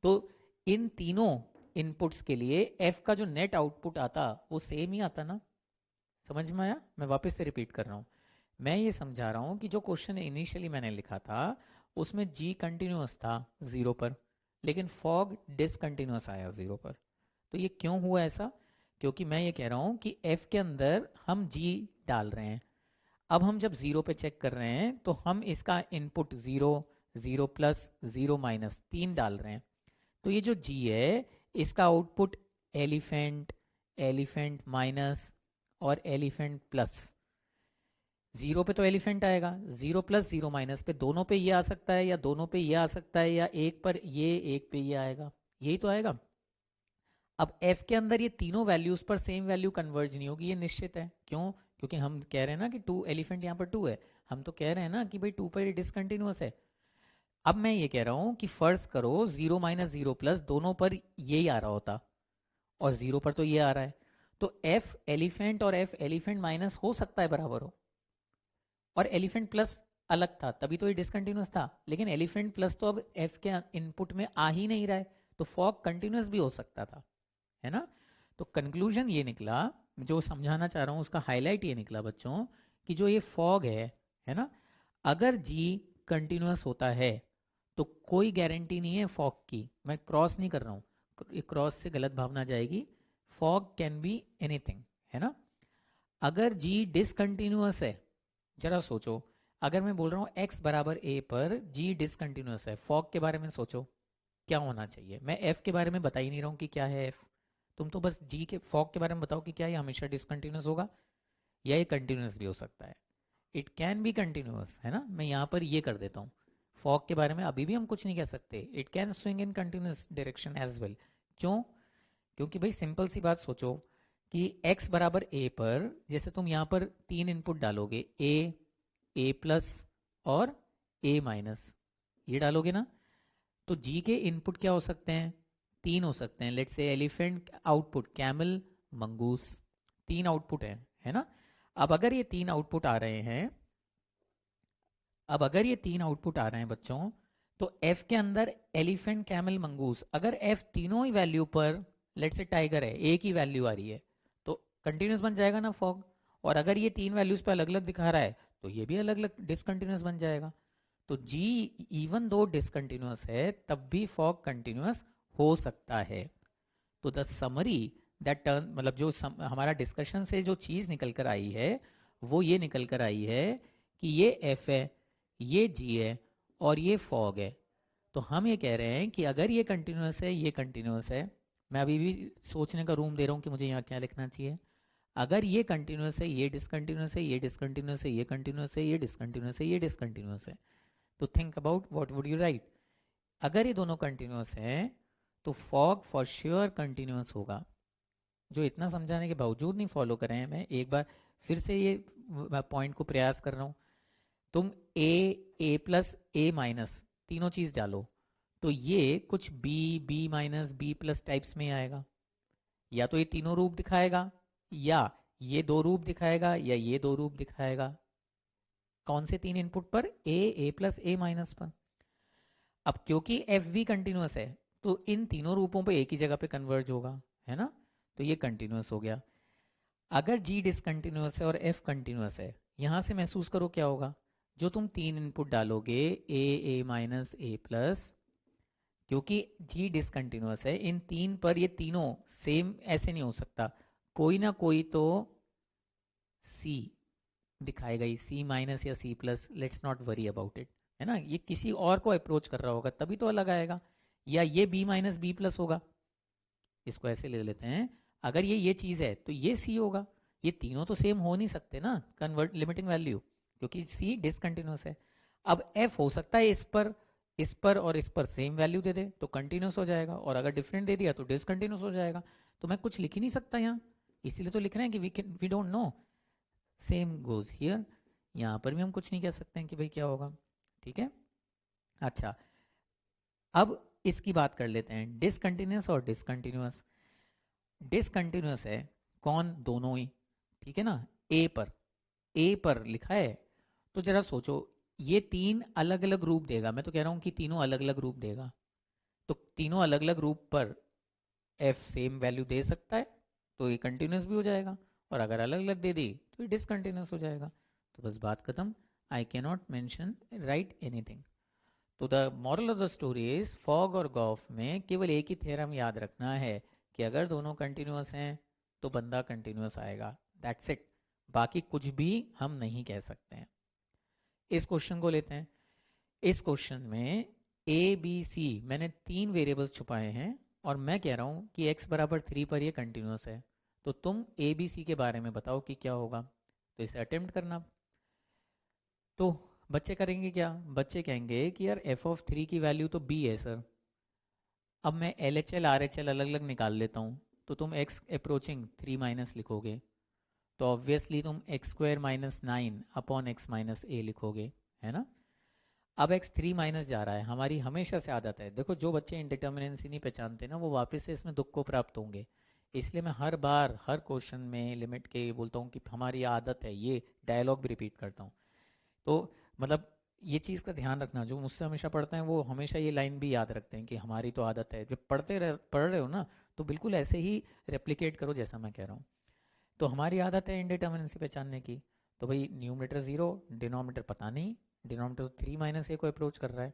तो इन तीनों इनपुट्स के लिए एफ का जो नेट आउटपुट आता वो सेम ही आता ना। समझ में आया? मैं वापस से रिपीट कर रहा हूँ। मैं ये समझा रहा हूँ कि जो क्वेश्चन इनिशियली मैंने लिखा था उसमें जी कंटिन्यूअस था 0 पर, लेकिन फॉग डिसकंटिन्यूअस आया 0 पर। तो ये क्यों हुआ ऐसा? क्योंकि मैं ये कह रहा हूँ कि एफ के अंदर हम जी डाल रहे हैं। अब हम जब 0 पे चेक कर रहे हैं तो हम इसका इनपुट 0, 0 प्लस, 0 माइनस 3 डाल रहे हैं। तो ये जो जी है इसका आउटपुट एलिफेंट, एलिफेंट माइनस और एलिफेंट प्लस। 0 पे तो एलिफेंट आएगा, 0 प्लस 0 माइनस पे दोनों पे ये आ सकता है, या दोनों पे ये आ सकता है, या एक पर ये एक पे ये आएगा, यही तो आएगा। अब f के अंदर ये तीनों वैल्यूज पर सेम वैल्यू कन्वर्ज नहीं होगी, ये निश्चित है। क्यों? क्योंकि हम कह रहे हैं ना कि 2 एलिफेंट यहाँ पर 2 है, हम तो कह रहे हैं ना कि भाई 2 पर डिसकंटिन्यूअस है। अब मैं ये कह रहा हूं कि फर्ज करो 0 माइनस 0 प्लस दोनों पर यही आ रहा होता, और 0 पर तो ये आ रहा है, तो f एलिफेंट और f एलिफेंट माइनस हो सकता है बराबर हो, और एलिफेंट प्लस अलग था, तभी तो ये डिसकंटिन्यूअस था। लेकिन एलिफेंट प्लस तो अब f के इनपुट में आ ही नहीं रहा है, तो फॉग कंटिन्यूअस भी हो सकता था, है ना? तो कंक्लूजन ये निकला, जो समझाना चाह रहा हूं उसका हाईलाइट ये निकला बच्चों, कि जो ये फॉग है ना, अगर जी कंटिन्यूअस होता है तो कोई गारंटी नहीं है फॉग की। मैं क्रॉस नहीं कर रहा हूँ, क्रॉस से गलत भावना जाएगी। फॉग कैन बी एनीथिंग, है ना? अगर जी डिसकंटिन्यूअस है, जरा सोचो, अगर मैं बोल रहा हूँ x बराबर a पर जी डिसकंटिन्यूअस है, फॉग के बारे में सोचो क्या होना चाहिए। मैं f के बारे में बता ही नहीं रहा हूँ कि क्या है f, तुम तो बस जी के फॉग के बारे में बताओ कि क्या ये हमेशा डिसकंटिन्यूअस होगा या ये कंटिन्यूअस भी हो सकता है। इट कैन बी कंटिन्यूअस, है ना? मैं यहाँ पर ये कर देता हूँ। फॉग के बारे में अभी भी हम कुछ नहीं कह सकते, it can swing in continuous direction as well. क्यों? क्योंकि भाई सिंपल सी बात सोचो कि x बराबर a पर जैसे तुम यहाँ पर 3 इनपुट डालोगे, a प्लस और a माइनस, ये डालोगे ना, तो g के इनपुट क्या हो सकते हैं? 3 हो सकते हैं। Let's say elephant output camel, mongoose, 3 output है ना? अब अगर ये 3 आउटपुट आ रहे हैं, अब अगर ये 3 आउटपुट आ रहे हैं बच्चों, तो f के अंदर एलिफेंट कैमल मंगूस, अगर f तीनों ही वैल्यू पर, लेट्स से टाइगर है, एक ही वैल्यू आ रही है, तो कंटिन्यूस बन जाएगा ना फॉग। और अगर ये 3 वैल्यूज पे अलग अलग दिखा रहा है तो ये भी अलग अलग डिसकंटिन्यूस बन जाएगा। तो जी इवन दो डिसकंटिन्यूस है तब भी फॉग कंटिन्यूस हो सकता है। तो द समरी दैट टर्न, मतलब जो हमारा डिस्कशन से जो चीज़ निकल कर आई है वो ये निकल कर आई है कि ये एफ है, ये जी है और ये फॉग है। तो हम ये कह रहे हैं कि अगर ये कंटिन्यूस है, ये कंटिन्यूस है, मैं अभी भी सोचने का रूम दे रहा हूँ कि मुझे यहाँ क्या लिखना चाहिए। अगर ये कंटिन्यूस है, ये डिसकंटिन्यूस है, ये डिसकंटिन्यूस है, ये कंटिन्यूस है, ये डिसकंटिन्यूस है, ये डिसकंटिन्यूस है, तो think about what would you right. अगर ये दोनों कंटिन्यूस हैं तो फॉग फॉर श्योर कंटिन्यूस होगा। जो इतना समझाने के बावजूद नहीं फॉलो कर रहे हैं, मैं एक बार फिर से ये पॉइंट को प्रयास कर रहा हूँ। तुम ए प्लस ए माइनस तीनों चीज डालो तो ये कुछ b minus b plus types में आएगा। या तो ये तीनों रूप दिखाएगा, या ये दो रूप दिखाएगा, या ये दो रूप दिखाएगा। कौन से तीन इनपुट पर? ए प्लस ए माइनस पर। अब क्योंकि एफ भी कंटिन्यूस है तो इन तीनों रूपों पे एक ही जगह पे कन्वर्ज होगा, है ना? तो ये कंटिन्यूस हो गया। अगर जी डिसकंटिन्यूस है और एफ कंटिन्यूस है, यहां से महसूस करो क्या होगा। जो तुम तीन इनपुट डालोगे ए माइनस ए प्लस, क्योंकि जी डिसकंटिन्यूस है, इन तीन पर ये तीनों सेम ऐसे नहीं हो सकता, कोई ना कोई तो सी दिखाएगा ही, सी माइनस या c plus, let's not worry about it, है ना? ये किसी और को अप्रोच कर रहा होगा तभी तो अलग आएगा। या ये बी माइनस बी प्लस होगा, इसको ऐसे ले लेते हैं। अगर ये चीज है तो ये सी होगा। ये तीनों तो सेम हो नहीं सकते ना, कन्वर्ट लिमिटिंग वैल्यू, क्योंकि सी डिसकंटिन्यूस है। अब एफ हो सकता है इस पर और इस पर सेम वैल्यू दे दे तो कंटिन्यूस हो जाएगा, और अगर डिफरेंट दे दिया तो डिसकंटिन्यूस हो जाएगा। तो मैं कुछ लिख ही नहीं सकता यहाँ, इसीलिए तो लिख रहे हैं कि we don't know. Same goes here, यहाँ पर भी हम कुछ नहीं कह सकते हैं कि भाई क्या होगा। ठीक है, अच्छा अब इसकी बात कर लेते हैं, डिसकंटिन्यूस और डिसकंटिन्यूस। डिसकंटिन्यूस है कौन? दोनों ही, ठीक है ना? ए पर लिखा है तो जरा सोचो, ये तीन अलग अलग रूप देगा। मैं तो कह रहा हूं कि तीनों अलग अलग रूप देगा, तो तीनों अलग अलग रूप पर एफ सेम वैल्यू दे सकता है तो ये कंटिन्यूस भी हो जाएगा, और अगर अलग अलग दे दी तो ये डिसकंटिन्यूस हो जाएगा। तो बस बात खत्म। I can not mention right anything. तो the moral of the story is, fog और गॉफ में केवल एक ही थ्योरम याद रखना है कि अगर दोनों कंटिन्यूस हैं तो बंदा कंटिन्यूस आएगा, दैट्स इट। बाकी कुछ भी हम नहीं कह सकते हैं। इस क्वेश्चन को लेते हैं। इस क्वेश्चन में ए बी सी मैंने तीन वेरिएबल्स छुपाए हैं, और मैं कह रहा हूं कि x बराबर 3 पर ये कंटिन्यूस है। तो तुम ए बी सी के बारे में बताओ कि क्या होगा। तो इसे अटेम्प्ट करना। तो बच्चे करेंगे क्या? बच्चे कहेंगे कि यार f(3) की वैल्यू तो b है सर। अब मैं LHL RHL अलग अलग निकाल लेता हूँ। तो तुम x अप्रोचिंग 3 माइनस लिखोगे, तो ऑब्वियसली तुम x square minus 9 upon x minus a लिखोगे, है ना? अब x3 माइनस जा रहा है, हमारी हमेशा से आदत है, देखो जो बच्चे इंडिटर्मिनेंसी नहीं पहचानते ना वो वापस से इसमें दुख को प्राप्त होंगे। इसलिए मैं हर बार हर क्वेश्चन में लिमिट के बोलता हूँ कि हमारी आदत है, ये डायलॉग भी रिपीट करता हूँ। तो मतलब ये चीज़ का ध्यान रखना, जो मुझसे हमेशा पढ़ते हैं वो हमेशा ये लाइन भी याद रखते हैं कि हमारी तो आदत है। जब पढ़ रहे हो ना तो बिल्कुल ऐसे ही रेप्लिकेट करो जैसा मैं कह रहा हूँ। तो हमारी आदत है इंडिटर्मिनेंसी पहचानने की। तो भाई न्यूमरेटर 0, डिनोमिनेटर पता नहीं, डिनोमिनेटर 3 माइनस ए को अप्रोच कर रहा है।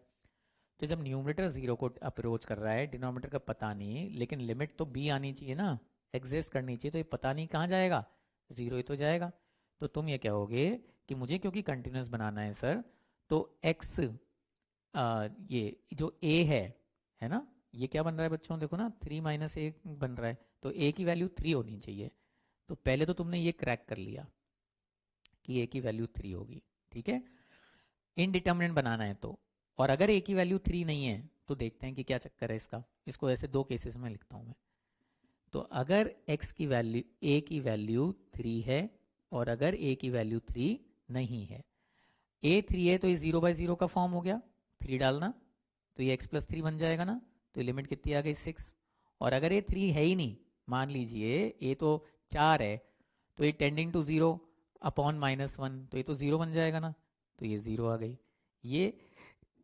तो जब न्यूमरेटर 0 को अप्रोच कर रहा है, डिनोमिनेटर का पता नहीं, लेकिन लिमिट तो b आनी चाहिए ना, एग्जिस्ट करनी चाहिए, तो ये पता नहीं कहाँ जाएगा, 0 ही तो जाएगा। तो तुम ये कहोगे कि मुझे क्योंकि कंटिन्यूस बनाना है सर, तो x ये जो a है ना, ये क्या बन रहा है बच्चों? देखो ना 3 माइनस ए बन रहा है, तो a की वैल्यू 3 होनी चाहिए। तो पहले तो तुमने ये क्रैक कर लिया कि a की वैल्यू 3 होगी, ठीक है? इनडिटर्मिनेंट बनाना है तो, और अगर a की वैल्यू 3 नहीं है तो देखते हैं कि क्या चक्कर है इसका। इसको ऐसे दो केसेस में लिखता हूं मैं। तो अगर x की वैल्यू a की वैल्यू 3 है, और अगर a की वैल्यू 3 नहीं है, a 3 है तो ये 0/0 का फॉर्म हो गया, 3 डालना तो ये x प्लस 3 बन जाएगा ना। तो लिमिट कितनी आ गई? 6। और अगर ये 3 है ही नहीं, मान लीजिए a तो 4 है, तो ये टेंडिंग टू 0 अपॉन -1, तो ये तो 0 बन जाएगा ना। तो ये 0 आ गई। ये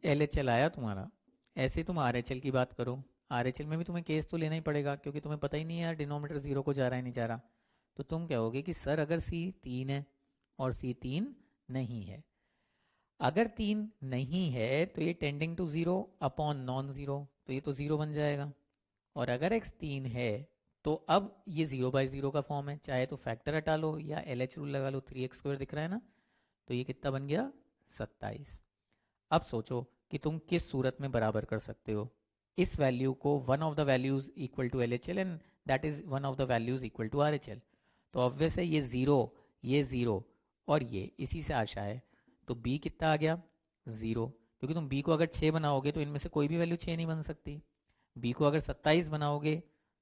LHL आया तुम्हारा। ऐसे तुम RHL की बात करो, RHL में भी तुम्हें केस तो लेना ही पड़ेगा, क्योंकि तुम्हें पता ही नहीं है यार डिनोमिनेटर 0 को जा रहा है नहीं जा रहा। तो तुम कहोगे कि सर अगर C 3 है और C 3 नहीं है, अगर 3 नहीं है तो ये टेंडिंग टू 0 अपॉन नॉन 0, तो ये तो 0 बन जाएगा। और अगर x 3 है तो अब ये 0/0 का फॉर्म है, चाहे तो फैक्टर हटा लो या LH रूल लगा लो, 3x² दिख रहा है ना, तो ये कितना बन गया 27। अब सोचो कि तुम किस सूरत में बराबर कर सकते हो इस वैल्यू को, one of the values equal to LHL and that is one of the values equal to RHL। तो ऑब्वियस है ये ज़ीरो और ये इसी से आशा है, तो B कितना आ गया 0, क्योंकि तुम B को अगर 6 बनाओगे तो इनमें से कोई भी वैल्यू 6 नहीं बन सकती। B को अगर 27 बनाओगे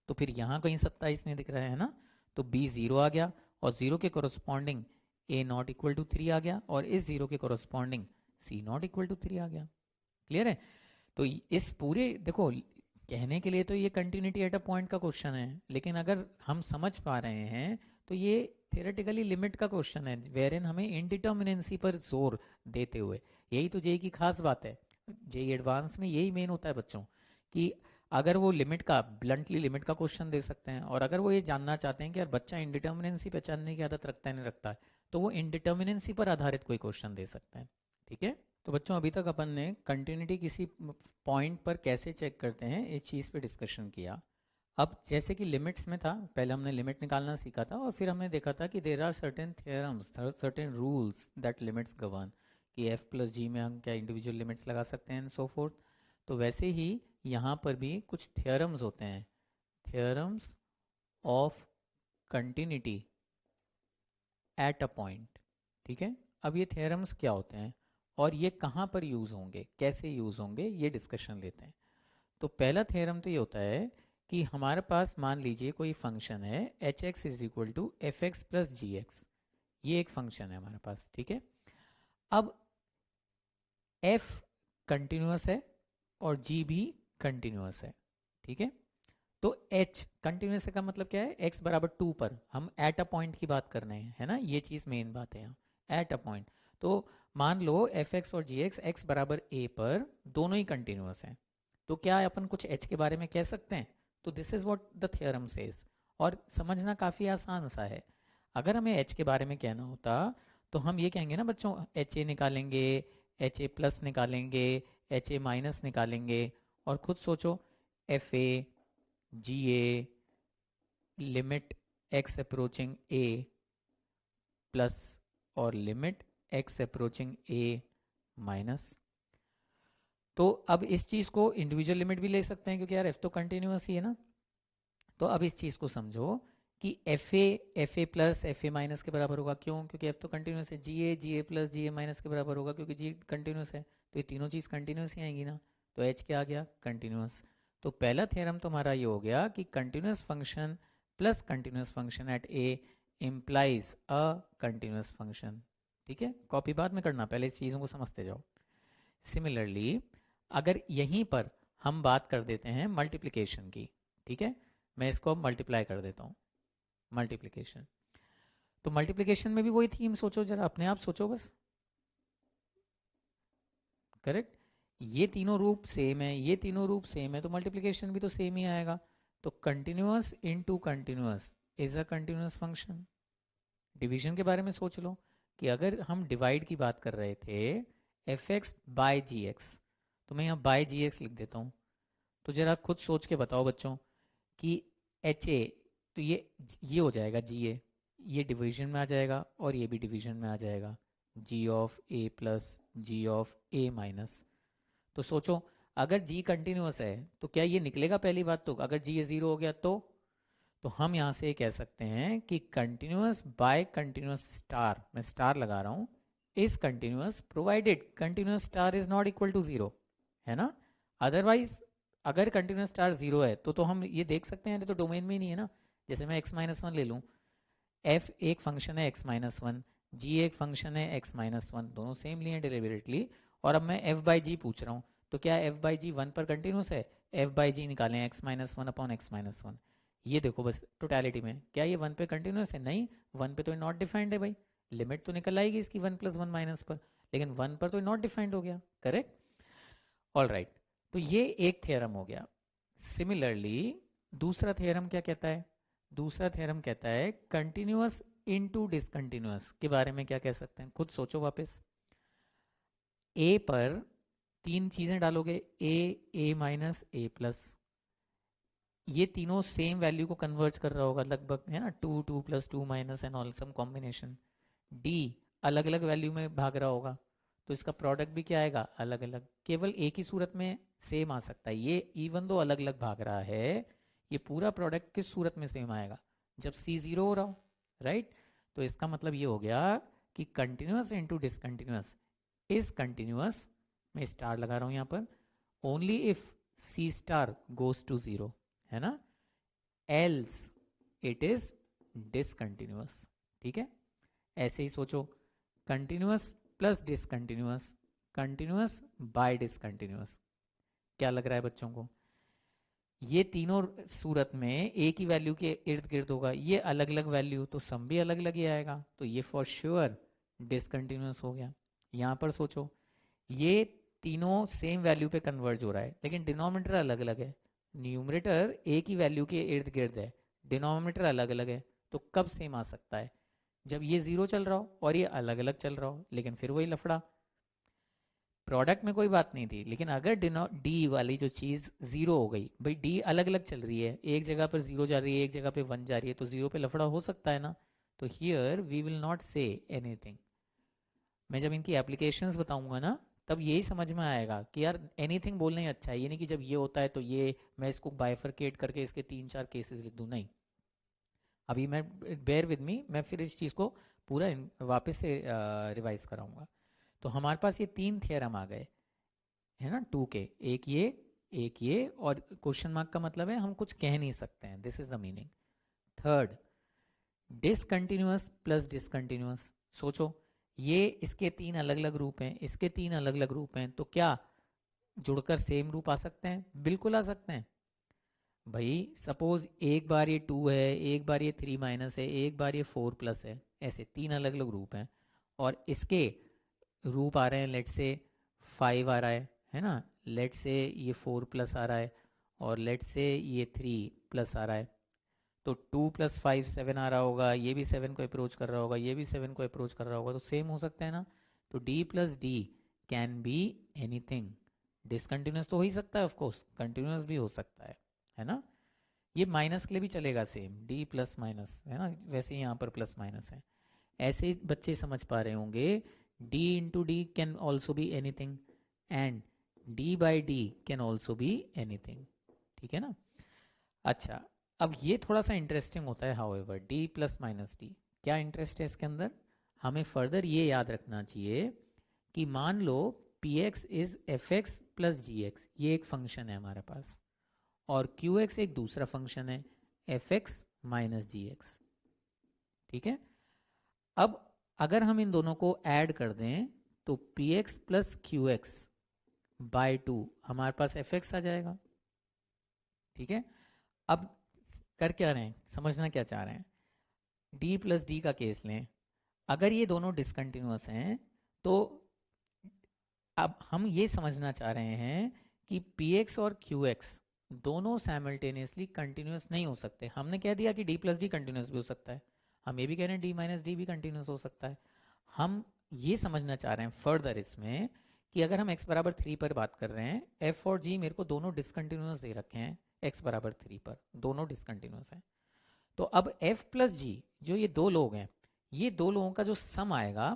तो फिर यहाँ कहीं 27 नहीं दिख रहा है ना, तो B 0 आ गया और 0 के corresponding A not equal to 3 आ गया और इस 0 के corresponding C not equal to 3 आ गया। क्लियर है? तो इस पूरे देखो, कहने के लिए तो ये कंटिन्यूटी एट अ पॉइंट का क्वेश्चन है, लेकिन अगर हम समझ पा रहे हैं तो ये थियोरेटिकली लिमिट का क्वेश्चन है, वेर इन हमें इनडिटर्मिनेंसी पर जोर देते हुए, यही तो जेई की खास बात है। जेई एडवांस में यही मेन होता है बच्चों, कि अगर वो लिमिट का ब्लंटली लिमिट का क्वेश्चन दे सकते हैं, और अगर वो ये जानना चाहते हैं कि यार बच्चा इनडिटर्मिनेंसी पहचानने की आदत रखता है नहीं रखता है, तो वो इनडिटर्मिनेंसी पर आधारित कोई क्वेश्चन दे सकते हैं। ठीक है, तो बच्चों अभी तक अपन ने कंटिन्यूटी किसी पॉइंट पर कैसे चेक करते हैं इस चीज़ पे डिस्कशन किया। अब जैसे कि लिमिट्स में था, पहले हमने लिमिट निकालना सीखा था और फिर हमने देखा था कि there are certain theorems, certain rules that limits govern, कि F+G में हम क्या इंडिविजुअल लिमिट्स लगा सकते हैं एंड सो फोर्थ। तो वैसे ही यहाँ पर भी कुछ थियरम्स होते हैं, theorems of continuity at a point. ठीक है, अब ये थियरम्स क्या होते हैं और ये कहाँ पर यूज़ होंगे, कैसे यूज़ होंगे, ये डिस्कशन लेते हैं। तो पहला थ्योरम तो ये होता है कि हमारे पास मान लीजिए कोई फंक्शन है h(x = f(x + g(x), ये एक फंक्शन है हमारे पास। ठीक है, अब f कंटिन्यूअस है और g भी कंटिन्यूअस है। ठीक है, तो h कंटिन्यूअस का मतलब क्या है, x बराबर 2 पर हम एट अ पॉइंट की बात कर रहे हैं, है ना, ये चीज़ मेन बात है यहाँ, एट अ पॉइंट। तो मान लो f(x) और g(x) x बराबर a पर दोनों ही कंटिन्यूअस हैं, तो क्या अपन कुछ h के बारे में कह सकते हैं? तो this is what the theorem says, और समझना काफ़ी आसान सा है। अगर हमें h के बारे में कहना होता तो हम ये कहेंगे ना बच्चों, HA निकालेंगे, HA+ निकालेंगे, HA- निकालेंगे, और खुद सोचो FA GA limit x approaching a plus और limit x approaching a minus. तो अब इस चीज़ को इंडिविजुअल लिमिट भी ले सकते हैं क्योंकि यार f तो कंटिन्यूअस ही है ना। तो अब इस चीज़ को समझो कि FA+FA- के बराबर होगा, क्यों? क्योंकि f तो कंटिन्यूअस है। GA+GA- के बराबर होगा क्योंकि g कंटिन्यूअस है, तो ये तीनों चीज़ कंटिन्यूअस ही आएंगी ना, तो h क्या आ गया कंटिन्यूअस। तो पहला थ्योरम तुम्हारा ये हो गया कि continuous function plus continuous function at a implies a continuous function. ठीक है, कॉपी बाद में करना, पहले इस चीज़ों को समझते जाओ। सिमिलरली अगर यहीं पर हम बात कर देते हैं मल्टीप्लिकेशन की, ठीक है, मैं इसको अब मल्टीप्लाई कर देता हूँ, मल्टीप्लिकेशन। तो मल्टीप्लिकेशन में भी वही थीम सोचो, जरा अपने आप सोचो बस। करेक्ट, ये तीनों रूप सेम है, ये तीनों रूप सेम है, तो मल्टीप्लिकेशन भी तो सेम ही आएगा। तो continuous into continuous is a continuous function. Division के बारे में सोच लो कि अगर हम डिवाइड की बात कर रहे थे f(x/g(x), तो मैं यहाँ बाय जी लिख देता हूँ। तो जरा खुद सोच के बताओ बच्चों कि HA, तो ये हो जाएगा GA, ये डिवीजन में आ जाएगा और ये भी डिवीजन में आ जाएगा, G(a+G(a-). तो सोचो अगर G कंटिन्यूअस है तो क्या ये निकलेगा? पहली बात तो अगर G 0 हो गया तो हम यहाँ से कह सकते हैं कि कंटिन्यूअस बाय कंटिन्यूअस स्टार, मैं स्टार लगा रहा हूँ, is continuous provided continuous star is not equal to 0, है ना। अदरवाइज अगर कंटिन्यूअस स्टार 0 है तो हम ये देख सकते हैं तो डोमेन में ही नहीं है ना। जैसे मैं x-1 ले लूँ, f एक फंक्शन है x-1, g एक फंक्शन है x-1, दोनों सेम लिए डेलिबरेटली, और अब मैं f/g पूछ रहा हूँ, तो क्या f/g 1 पर कंटिन्यूस है? f/g निकालें x-1/x-1। ये देखो बस टोटलिटी में, क्या ये 1 पे कंटिन्यूस है? नहीं, 1 पे तो नॉट डिफाइंड है भाई, लिमिट तो निकल आएगी इसकी 1 + 1 माइनस पर, लेकिन 1 पर तो नॉट डिफाइंड हो गया। करेक्ट, ऑल राइट, तो ये एक थ्योरम हो गया। सिमिलरली दूसरा थ्योरम क्या कहता है? दूसरा थ्योरम कहता है कंटिन्यूअस इनटू डिसकंटिन्यूअस के बारे में क्या कह सकते हैं, खुद सोचो वापस। ए पर तीन चीजें डालोगे, a, a-, a+, ये तीनों सेम वैल्यू को कन्वर्ज कर रहा होगा लगभग, है ना, 2 2 + 2 minus and all some combination. डी अलग अलग वैल्यू में भाग रहा होगा, तो इसका प्रोडक्ट भी क्या आएगा, अलग अलग। केवल एक ही सूरत में सेम आ सकता है ये, इवन दो अलग अलग भाग रहा है, ये पूरा प्रोडक्ट किस सूरत में सेम आएगा, जब सी जीरो हो रहा हो, राइट। तो इसका मतलब ये हो गया कि continuous into discontinuous is continuous, मैं स्टार लगा रहा हूं यहां पर, only if c star goes to zero, है ना, एल्स इट इज डिसकंटिन्यूअस। ठीक है, ऐसे ही सोचो, continuous plus discontinuous, continuous by discontinuous, क्या लग रहा है बच्चों को, ये तीनों सूरत में एक ही वैल्यू के इर्द गिर्द होगा, ये अलग अलग वैल्यू तो सम भी अलग अलग ही आएगा, तो ये फॉर श्योर डिसकंटिन्यूअस हो गया। यहां पर सोचो, ये तीनों सेम वैल्यू पे कन्वर्ज हो रहा है, लेकिन डिनोमिनेटर अलग अलग है, न्यूमरेटर एक ही वैल्यू के इर्द गिर्द है, डिनोमिनेटर अलग अलग है, तो कब सेम आ सकता है, जब ये जीरो चल रहा हो और ये अलग अलग चल रहा हो, लेकिन फिर वही लफड़ा, प्रोडक्ट में कोई बात नहीं थी, लेकिन अगर डी वाली जो चीज़ जीरो हो गई, भाई डी अलग अलग चल रही है, एक जगह पर जीरो जा रही है, एक जगह पे वन जा रही है, तो जीरो पे लफड़ा हो सकता है ना, तो here we will not say anything. मैं जब इनकी एप्लीकेशंस बताऊंगा ना, तब यही समझ में आएगा कि यार एनीथिंग बोलना ही अच्छा है, ये नहीं कि जब ये होता है तो ये, मैं इसको बाइफरकेट करके इसके 3 4 केसेस लिख दूं, नहीं। अभी मैं, बेयर विद मी, मैं फिर इस चीज़ को पूरा वापस से रिवाइज कराऊंगा। तो हमारे पास ये 3 थ्योरम आ गए, है ना, टू के, एक ये और क्वेश्चन मार्क का मतलब है हम कुछ कह नहीं सकते हैं, this is the meaning. Third, discontinuous plus discontinuous, सोचो, ये इसके 3 अलग अलग रूप हैं, इसके 3 अलग अलग रूप हैं, तो क्या जुड़कर सेम रूप आ सकते हैं, बिल्कुल आ सकते हैं। भाई सपोज एक बार ये 2 है, एक बार ये 3 - है, एक बार ये 4+ है, ऐसे 3 अलग अलग रूप हैं, और इसके रूप आ रहे हैं, लेट से 5 आ रहा है ना, लेट से ये 4+ आ रहा है, और लेट से ये 3+ आ रहा है, तो 2 + 5 7 आ रहा होगा, ये भी 7 को अप्रोच कर रहा होगा, ये भी 7 को अप्रोच कर रहा होगा, तो सेम हो सकता है ना। तो D plus D can be anything, discontinuous तो हो ही सकता है, ऑफ कोर्स कंटिन्यूस भी हो सकता है ना। ये माइनस के लिए भी चलेगा, सेम डी प्लस माइनस, है ना, वैसे ही यहाँ पर प्लस माइनस है, ऐसे ही बच्चे समझ पा रहे होंगे, D into D can also be anything, and D by D can also be anything, ठीक है ना। अच्छा, अब ये थोड़ा सा इंटरेस्टिंग होता है, however D plus minus D, क्या इंटरेस्ट है इसके अंदर, हमें फर्दर ये याद रखना चाहिए कि मान लो P x is F x plus G x, ये एक फंक्शन है हमारे पास, और क्यू एक्स एक दूसरा फंक्शन है, एफ एक्स माइनस जी एक्स, ठीक है। अब अगर हम इन दोनों को ऐड कर दें, तो p x plus q x by 2 हमारे पास एफ एक्स आ जाएगा, ठीक है। अब कर क्या रहे हैं, समझना क्या चाह रहे हैं, डी प्लस डी का केस लें, अगर ये दोनों डिसकंटिन्यूअस हैं, तो अब हम ये समझना चाह रहे हैं कि पी एक्स और क्यू एक्स दोनों साइमल्टेनियसली कंटिन्यूअस नहीं हो सकते, हमने कह दिया कि डी प्लस डी कंटिन्यूअस भी हो सकता है, हम ये भी कह रहे हैं डी माइनस डी भी कंटिन्यूअस हो सकता है। हम ये समझना चाह रहे हैं फर्दर इसमें कि अगर हम x बराबर 3 पर बात कर रहे हैं, f और g मेरे को दोनों डिसकंटिन्यूअस दे रखे हैं, x बराबर 3 पर दोनों डिसकंटिन्यूअस हैं, तो अब f प्लस जी, जो ये दो लोग हैं, ये दो लोगों का जो सम आएगा,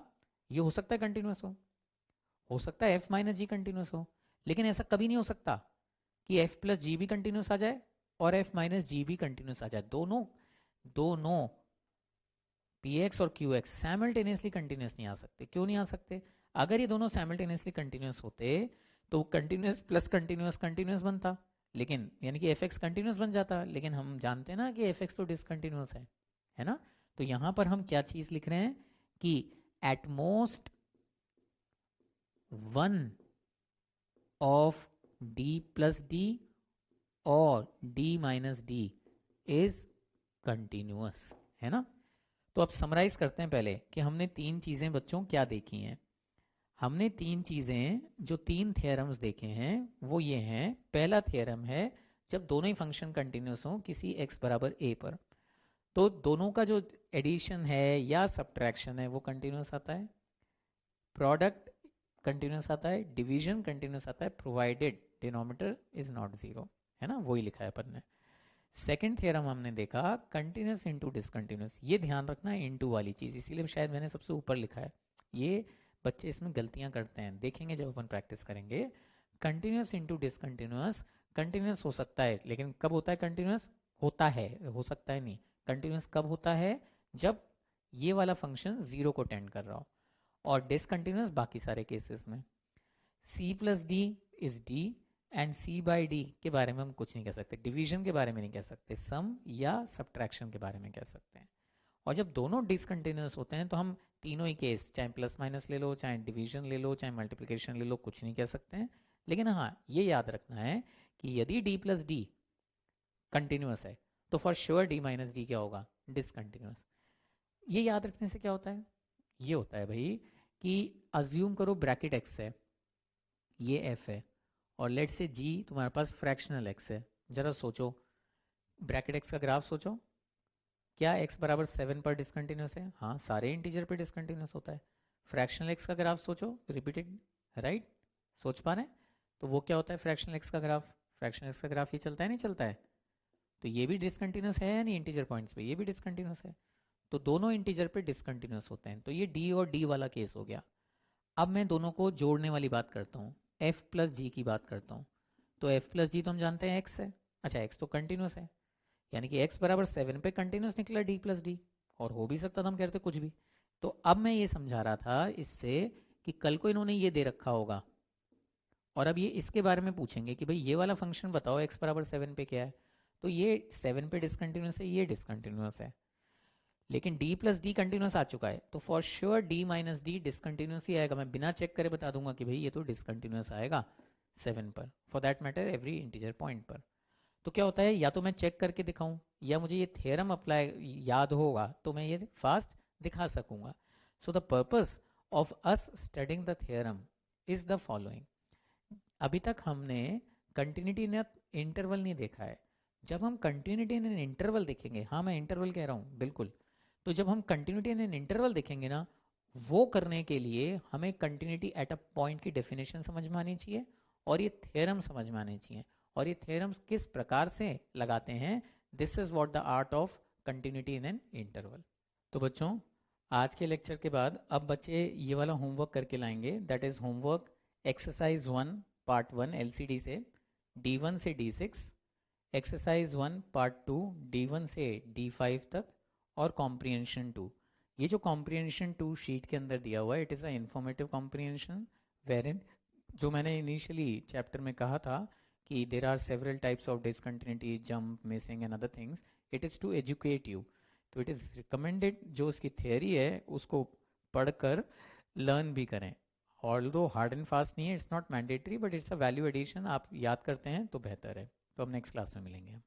ये हो सकता है कंटिन्यूअस हो सकता है f माइनस जी कंटिन्यूअस हो, लेकिन ऐसा कभी नहीं हो सकता कि f प्लस जी भी कंटिन्यूअस आ जाए और f माइनस जी भी कंटिन्यूअस आ जाए, दोनों दोनों पी एक्स और क्यू एक्स साइमल्टेनियसली कंटिन्यूस नहीं आ सकते, क्यों नहीं आ सकते, अगर ये दोनों साइमल्टेनियसली कंटिन्यूस होते तो कंटिन्यूस प्लस कंटिन्यूस कंटिन्यूस बनता, लेकिन यानी कि एफ एक्स कंटिन्यूस बन जाता, लेकिन हम जानते हैं ना कि एफ एक्स तो डिसकंटिन्यूस है ना। तो यहां पर हम क्या चीज लिख रहे हैं कि at most one of D plus D और D minus D is continuous, है ना। तो अब समराइज करते हैं पहले कि हमने 3 चीजें बच्चों क्या देखी हैं, हमने 3 चीजें जो 3 थ्योरम्स देखे हैं वो ये हैं, पहला थ्योरम है जब दोनों ही फंक्शन कंटिन्यूस हों किसी x बराबर a पर, तो दोनों का जो एडिशन है या सब्ट्रैक्शन है वो कंटिन्यूस आता है, प्रोडक्ट कंटिन्यूस आता है, डिवीजन कंटिन्यूस आता है, provided denominator is not zero, है ना, वही लिखा है अपन ने। सेकंड थ्योरम हमने देखा कंटिन्यूस इनटू डिसकंटिन्यूस। ये ध्यान रखना है इनटू वाली चीज़, इसीलिए शायद मैंने सबसे ऊपर लिखा है। ये बच्चे इसमें गलतियां करते हैं, देखेंगे जब अपन प्रैक्टिस करेंगे। कंटिन्यूस इनटू डिसकंटिन्यूस, कंटिन्यूस हो सकता है लेकिन कब होता है कंटिन्यूस? होता है, हो सकता है नहीं। कंटिन्यूस कब होता है? जब ये वाला फंक्शन जीरो को टेंड कर रहा हो। और डिसकंटिन्यूस बाकी सारे केसेस में। C plus d is d and c by d के बारे में हम कुछ नहीं कह सकते, डिवीजन के बारे में नहीं कह सकते, सम या सब्ट्रैक्शन के बारे में कह सकते हैं। और जब दोनों डिसकंटिन्यूस होते हैं तो हम तीनों ही केस, चाहे प्लस माइनस ले लो, चाहे डिवीजन ले लो, चाहे मल्टीप्लिकेशन ले लो, कुछ नहीं कह सकते हैं। लेकिन हाँ, ये याद रखना है कि यदि डी प्लस डी कंटिन्यूस है तो for sure D minus D क्या होगा? डिसकंटिन्यूस। ये याद रखने से क्या होता है? ये होता है भाई कि अज्यूम करो ब्रैकेट एक्स है, ये एफ है, और लेट से जी तुम्हारे पास फ्रैक्शनल एक्स है। जरा सोचो, ब्रैकेट एक्स का ग्राफ सोचो, क्या एक्स बराबर 7 पर डिसकंटिन्यूस है? हाँ, सारे इंटीजर पे डिसकंटिन्यूस होता है। फ्रैक्शनल एक्स का ग्राफ सोचो, रिपीटेड, राइट? सोच पा रहे हैं? तो वो क्या होता है फ्रैक्शनल एक्स का ग्राफ? फ्रैक्शनल एक्स का ग्राफ ये चलता है नहीं चलता है? तो ये भी डिसकंटिन्यूस है या नहीं? इंटीजर पॉइंट्स पे ये भी डिसकंटिन्यूस है। तो दोनों इंटीजर पे डिसकंटिन्यूस होते हैं। तो ये डी और डी वाला केस हो गया। अब मैं दोनों को जोड़ने वाली बात करता हूँ, एफ प्लस जी की बात करता हूँ। तो एफ प्लस जी तो हम जानते हैं एक्स है। अच्छा, एक्स तो कंटिन्यूस है, यानी कि एक्स बराबर 7 पे कंटिन्यूस निकला डी प्लस डी। और हो भी सकता था, हम कहते कुछ भी। तो अब मैं ये समझा रहा था इससे कि कल को इन्होंने ये दे रखा होगा और अब ये इसके बारे में पूछेंगे कि भाई ये वाला फंक्शन बताओ एक्स बराबर 7 पे क्या है। तो ये 7 पे डिसकंटिन्यूस है, ये डिसकंटिन्यूस है, लेकिन d प्लस डी कंटिन्यूस आ चुका है। तो for sure d minus D discontinuous ही आएगा। मैं बिना चेक करे बता दूंगा कि भाई ये तो डिसकंटिन्यूस आएगा 7 पर, for that matter every integer point पर। तो क्या होता है, या तो मैं चेक करके दिखाऊं या मुझे ये थ्योरम अप्लाई याद होगा तो मैं ये फास्ट दिखा सकूंगा। So the purpose of us studying the theorem is the following. अभी तक हमने कंटिन्यूटी इन इंटरवल नहीं देखा है। जब हम कंटिन्यूटी इन इंटरवल देखेंगे, हाँ मैं इंटरवल कह रहा हूँ बिल्कुल, तो जब हम कंटिन्यूटी इन इंटरवल देखेंगे ना, वो करने के लिए हमें कंटिन्यूटी एट अ पॉइंट की डेफिनेशन समझ में आनी चाहिए और ये थ्योरम समझ में आने चाहिए। और ये थ्योरम्स किस प्रकार से लगाते हैं, this is what the art of continuity in an interval. तो बच्चों, आज के लेक्चर के बाद अब बच्चे ये वाला होमवर्क करके लाएंगे, that is homework exercise 1 part 1 LCD से D1 से D6, एक्सरसाइज 1 पार्ट 2 D1 से D5 तक, और कॉम्प्रिहेंशन 2। ये जो कॉम्प्रिहेंशन 2 शीट के अंदर दिया हुआ है, it is a informative comprehension variant. जो मैंने इनिशियली चैप्टर में कहा था कि there are several types of discontinuity, jump, missing and other things, it is to educate you. तो इट इज़ रिकमेंडेड जो उसकी थियोरी है उसको पढ़कर लर्न भी करें। ऑल्दो हार्ड एंड फास्ट नहीं है, it's not mandatory, but it's a value addition. आप याद करते हैं तो बेहतर है। तो अब नेक्स्ट क्लास में मिलेंगे।